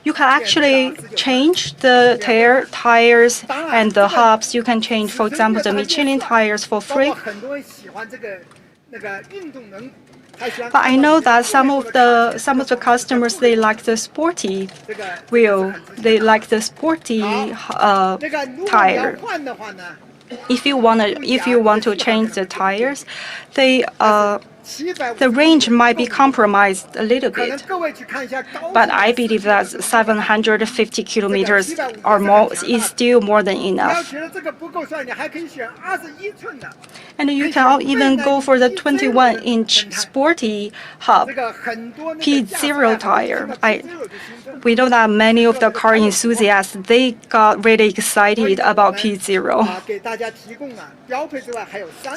You can actually change the tires and the hubs. You can change, for example, the Michelin tires for free. But I know that some of the customers, they like the sporty wheel. They like the sporty tire. If you want to change the tires, the range might be compromised a little bit, but I believe that 750 kilometers or more is still more than enough. And you can even go for the 21-inch sporty hub P0 tire. We know that many of the car enthusiasts, they got really excited about P0.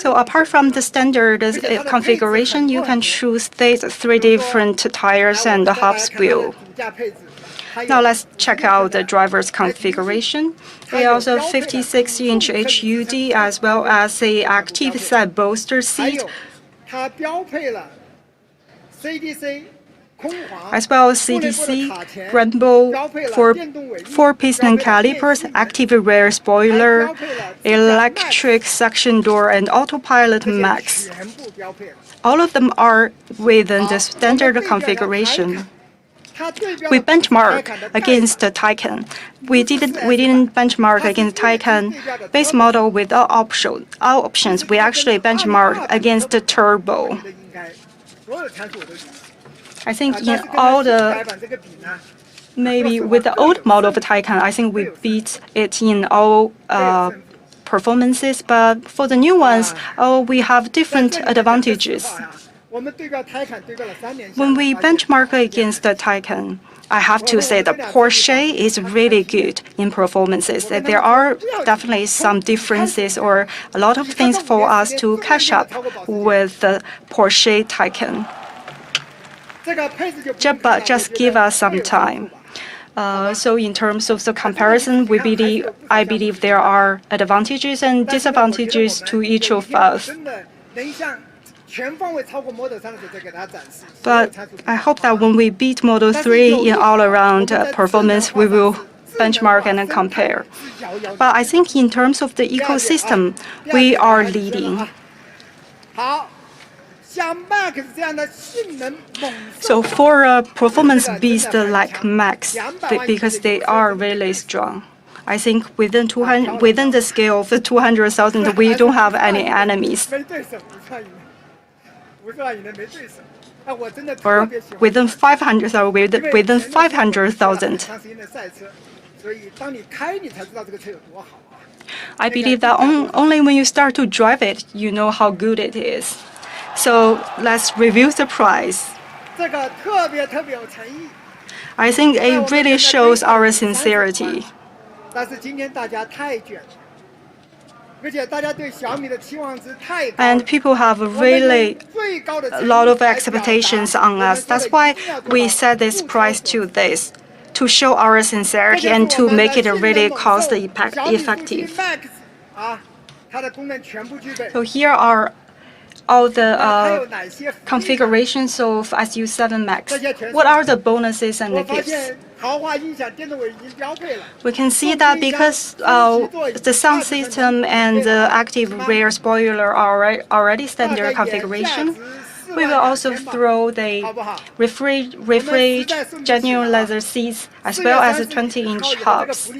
So apart from the standard configuration, you can choose these three different tires and the hubs wheel. Now let's check out the driver's configuration. They also have 56-inch HUD as well as a active side bolster seat, as well as CDC, Brembo, four-piston calipers, active rear spoiler, electric suction door, and autopilot max. All of them are within the standard configuration. We benchmark against the Taycan. We didn't benchmark against Taycan base model with all options. We actually benchmark against the turbo. I think in all maybe with the old model of Taycan, I think we beat it in all performances, but for the new ones, we have different advantages. When we benchmark against the Taycan, I have to say the Porsche is really good in performances. There are definitely some differences or a lot of things for us to catch up with the Porsche Taycan. But just give us some time. So in terms of the comparison, I believe there are advantages and disadvantages to each of us. But I hope that when we beat Model 3 in all-around performance, we will benchmark and compare. But I think in terms of the ecosystem, we are leading. So for a performance beast like Max, because they are really strong, I think within the scale of the 200,000, we don't have any enemies. Or within 500,000, within 500,000. I believe that only when you start to drive it, you know how good it is. So let's review the price. I think it really shows our sincerity. And people have really a lot of expectations on us. That's why we set this price to this, to show our sincerity and to make it really cost effective. So here are all the configurations of SU7 Max. What are the bonuses and the gifts? We can see that because the sound system and the active rear spoiler are already standard configuration, we will also throw the refrigerated genuine leather seats as well as the 20-inch hubs.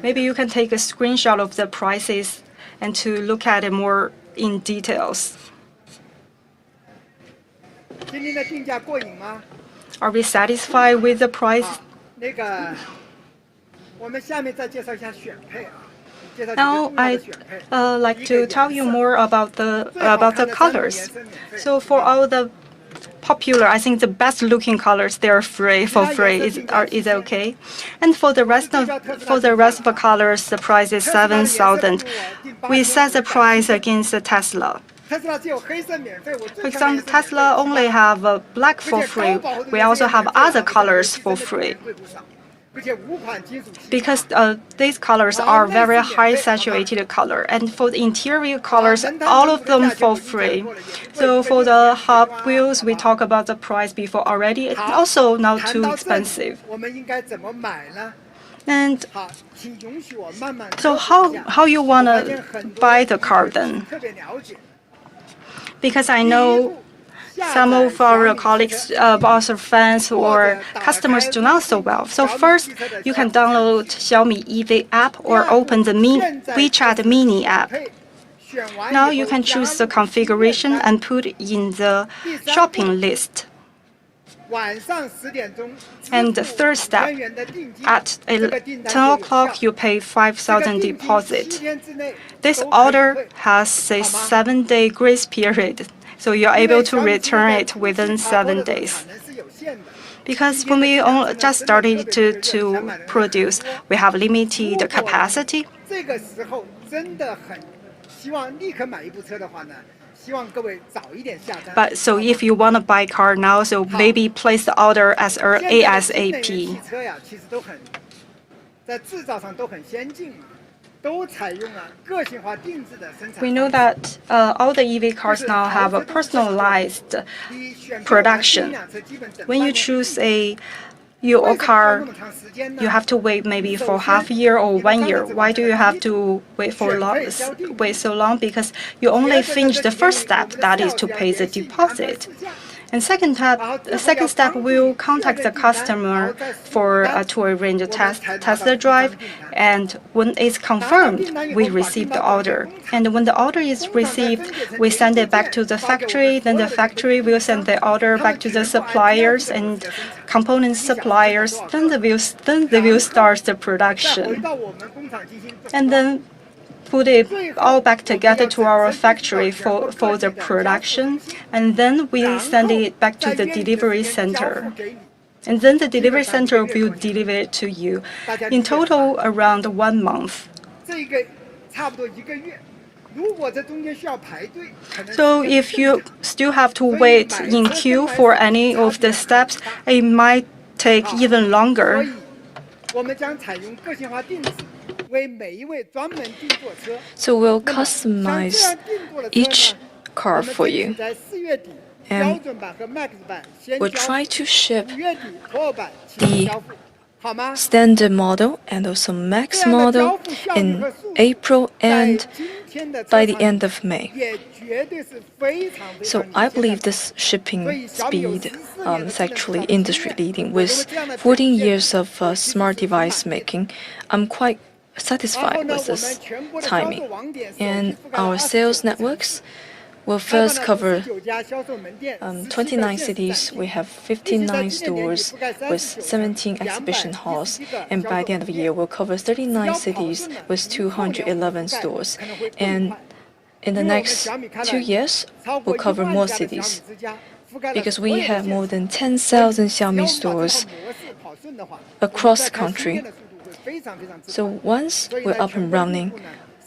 Maybe you can take a screenshot of the prices and to look at it more in details. Are we satisfied with the price? Now I'd like to tell you more about the colors. So for all the popular, I think the best looking colors, they're free for free. Is okay? And for the rest of the colors, the price is 7,000. We set the price against the Tesla. For example, Tesla only have black for free. We also have other colors for free. Because these colors are very high saturated color, and for the interior colors, all of them for free. So for the hub wheels, we talk about the price before already. It's also not too expensive. And so how you wanna buy the car then? Because I know some of our colleagues, also fans or customers do not so well. So first, you can download Xiaomi EV app or open the WeChat mini app. Now you can choose the configuration and put in the shopping list. And the third step, at 10 o'clock, you pay 5,000 deposit. This order has a 7-day grace period. So you're able to return it within 7 days. Because when we just started to produce, we have limited capacity. But so if you want to buy a car now, so maybe place the order as ASAP. We know that all the EV cars now have a personalized production. When you choose your car, you have to wait maybe for half a year or 1 year. Why do you have to wait so long? Because you only finish the first step, that is to pay the deposit. And second step, we'll contact the customer to arrange a test drive. And when it's confirmed, we receive the order. And when the order is received, we send it back to the factory. Then the factory will send the order back to the suppliers and component suppliers. Then they will start the production. And then put it all back together to our factory for the production, and then we send it back to the delivery center. And then the delivery center will deliver it to you. In total, around 1 month. So if you still have to wait in queue for any of the steps, it might take even longer. So we'll customize each car for you. And we'll try to ship the standard model and also max model in April and by the end of May. So I believe this shipping speed is actually industry leading. With 14 years of smart device making, I'm quite satisfied with this timing. And our sales networks will first cover 29 cities. We have 59 stores with 17 exhibition halls. And by the end of the year, we'll cover 39 cities with 211 stores. And in the next 2 years, we'll cover more cities. Because we have more than 10,000 Xiaomi stores across the country. So once we're up and running,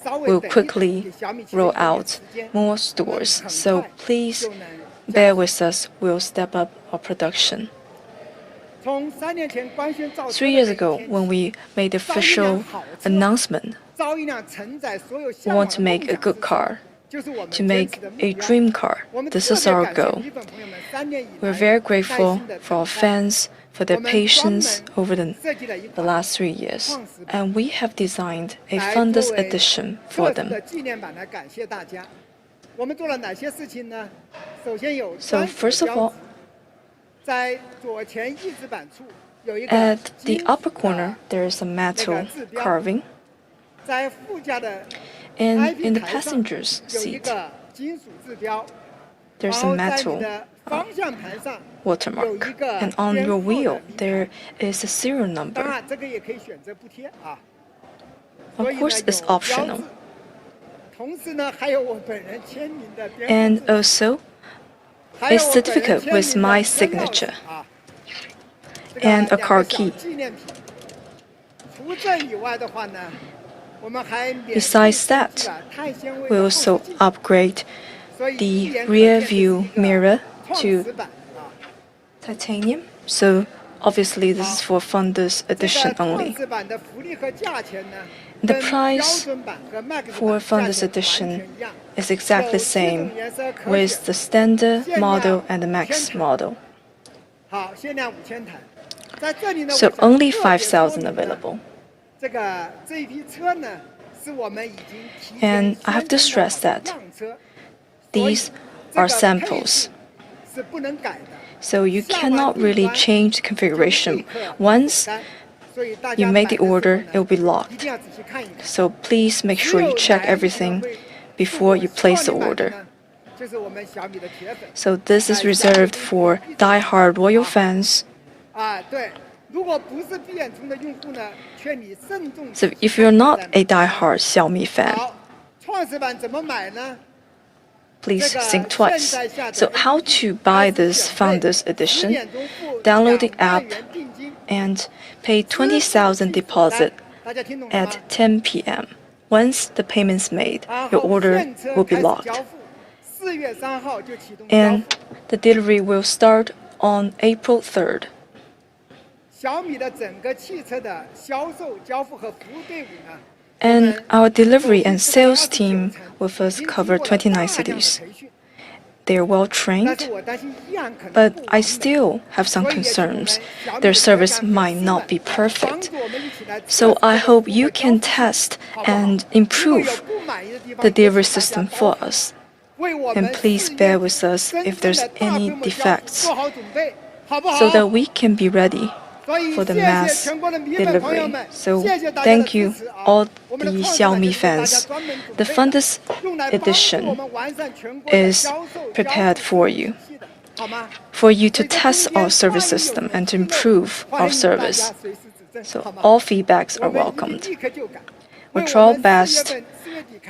we'll quickly roll out more stores. So please bear with us. We'll step up our production. 3 years ago, when we made the official announcement, we want to make a good car, to make a dream car. This is our goal. We're very grateful for our fans, for their patience over the last 3 years. And we have designed a fundus edition for them. So first of all, at the upper corner, there is a metal carving. And in the passenger's seat, there's a metal watermark. And on your wheel, there is a serial number. Of course, it's optional. And also, a certificate with my signature and a car key. Besides that, we also upgrade the rear view mirror to titanium. So obviously this is for fundus edition only. The price for fundus edition is exactly the same with the standard model and the max model. So only 5,000 available. And I have to stress that these are samples. So you cannot really change the configuration. Once you make the order, it will be locked. So please make sure you check everything before you place the order. So this is reserved for die-hard loyal fans. So if you're not a die-hard Xiaomi fan, please think twice. So how to buy this fundus edition? Download the app and pay 20,000 deposit at 10 p.m. Once the payment's made, your order will be locked. And the delivery will start on April 3rd. And our delivery and sales team will first cover 29 cities. They are well trained, but I still have some concerns. Their service might not be perfect. So I hope you can test and improve the delivery system for us. And please bear with us if there's any defects, so that we can be ready for the mass delivery. So thank you, all the Xiaomi fans. The Fundus edition is prepared for you to test our service system and to improve our service. So all feedbacks are welcomed. We'll try our best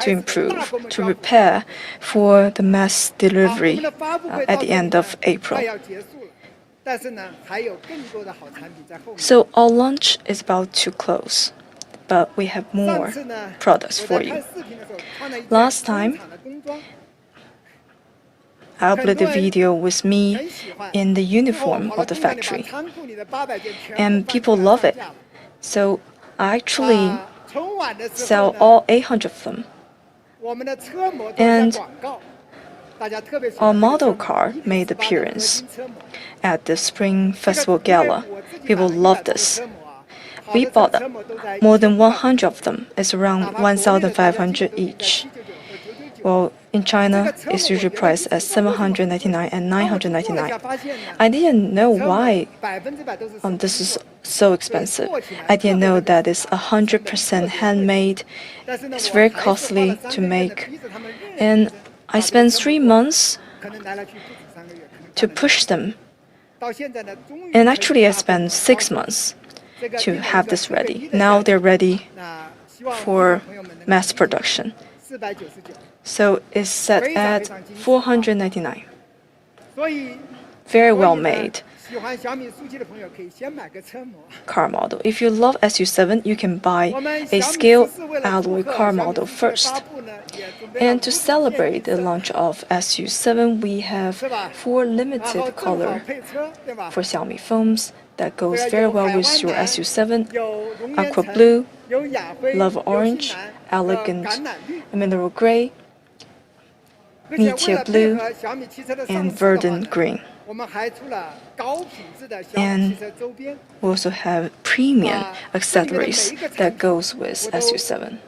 to improve, to prepare for the mass delivery at the end of April. So our launch is about to close, but we have more products for you. Last time, I uploaded a video with me in the uniform of the factory, and people love it. So I actually sell all 800 of them. And our model car made appearance at the Spring Festival Gala. People love this. We bought more than 100 of them. It's around 1,500 each. Well, in China, it's usually priced at 799 and 999. I didn't know why this is so expensive. I didn't know that it's 100% handmade. It's very costly to make. And I spent 3 months to push them. And actually, I spent 6 months to have this ready. Now they're ready for mass production. So it's set at 499. Very well made car model. If you love SU7, you can buy a scale alloy car model first. And to celebrate the launch of SU7, we have 4 limited color for Xiaomi phones that goes very well with your SU7: aqua blue, love orange, elegant mineral gray, meteor blue, and verdant green. And we also have premium accessories that goes with SU7.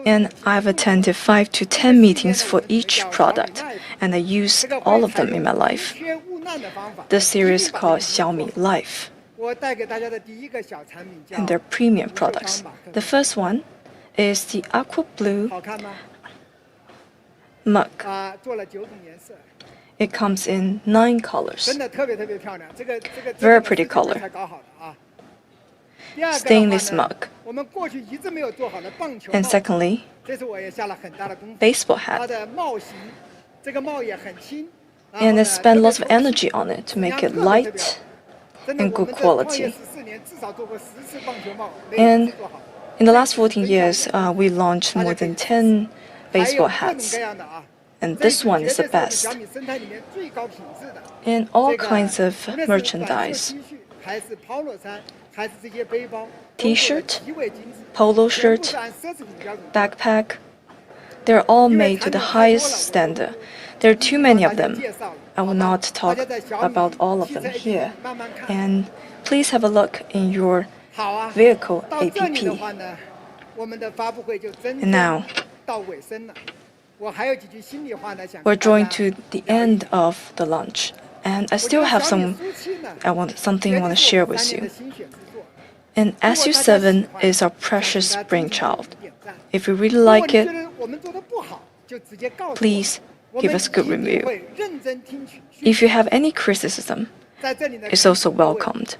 And I've attended 5 to 10 meetings for each product, and I use all of them in my life. This series is called Xiaomi Life, and they're premium products. The first one is the aqua blue mug. It comes in 9 colors. Very pretty color. Stainless mug. And secondly, baseball hat. And I spent lots of energy on it to make it light and good quality. And in the last 14 years, we launched more than 10 baseball hats. And this one is the best. And all kinds of merchandise. T-shirt, polo shirt, backpack. They're all made to the highest standard. There are too many of them. I will not talk about all of them here. And please have a look in your vehicle app. And now, we're drawing to the end of the launch, and I still have something I want to share with you. And SU7 is our precious brainchild. If you really like it, please give us a good review. If you have any criticism, it's also welcomed.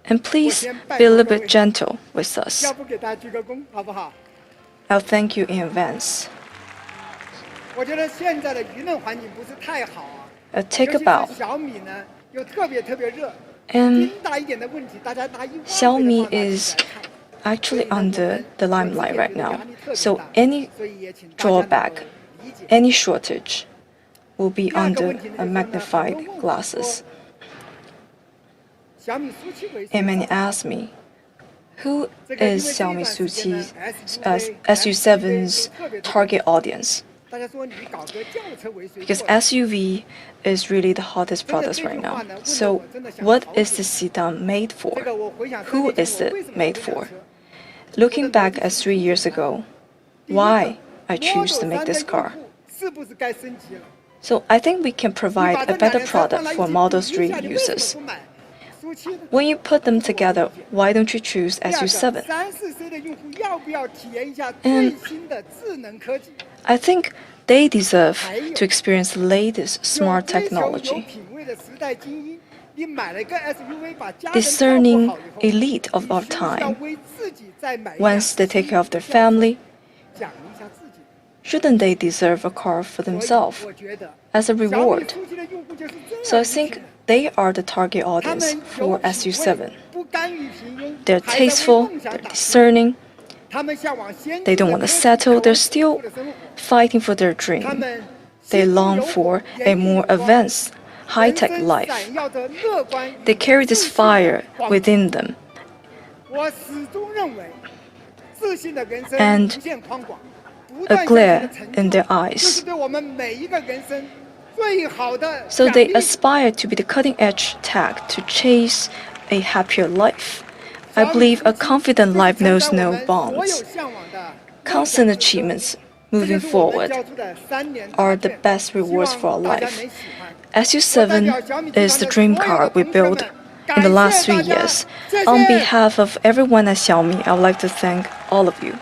And please be a little bit gentle with us. I'll thank you in advance. Take a bow. And Xiaomi is actually under the limelight right now. So any drawback, any shortage will be under a magnified glasses. And many ask me, who is Xiaomi SU7's target audience? Because SUV is really the hottest product right now. So what is the sedan made for? Who is it made for? Looking back at 3 years ago, why I choose to make this car. So I think we can provide a better product for Model 3 users. When you put them together, why don't you choose SU7? And I think they deserve to experience the latest smart technology. Discerning elite of our time. Once they take care of their family, shouldn't they deserve a car for themselves as a reward? So I think they are the target audience for SU7. They're tasteful, they're discerning, they don't want to settle, they're still fighting for their dream. They long for a more advanced, high-tech life. They carry this fire within them. And a glare in their eyes. So they aspire to be the cutting-edge tech to chase a happier life. I believe a confident life knows no bounds. Constant achievements moving forward are the best rewards for our life. SU7 is the dream car we built in the last 3 years. On behalf of everyone at Xiaomi, I would like to thank all of you.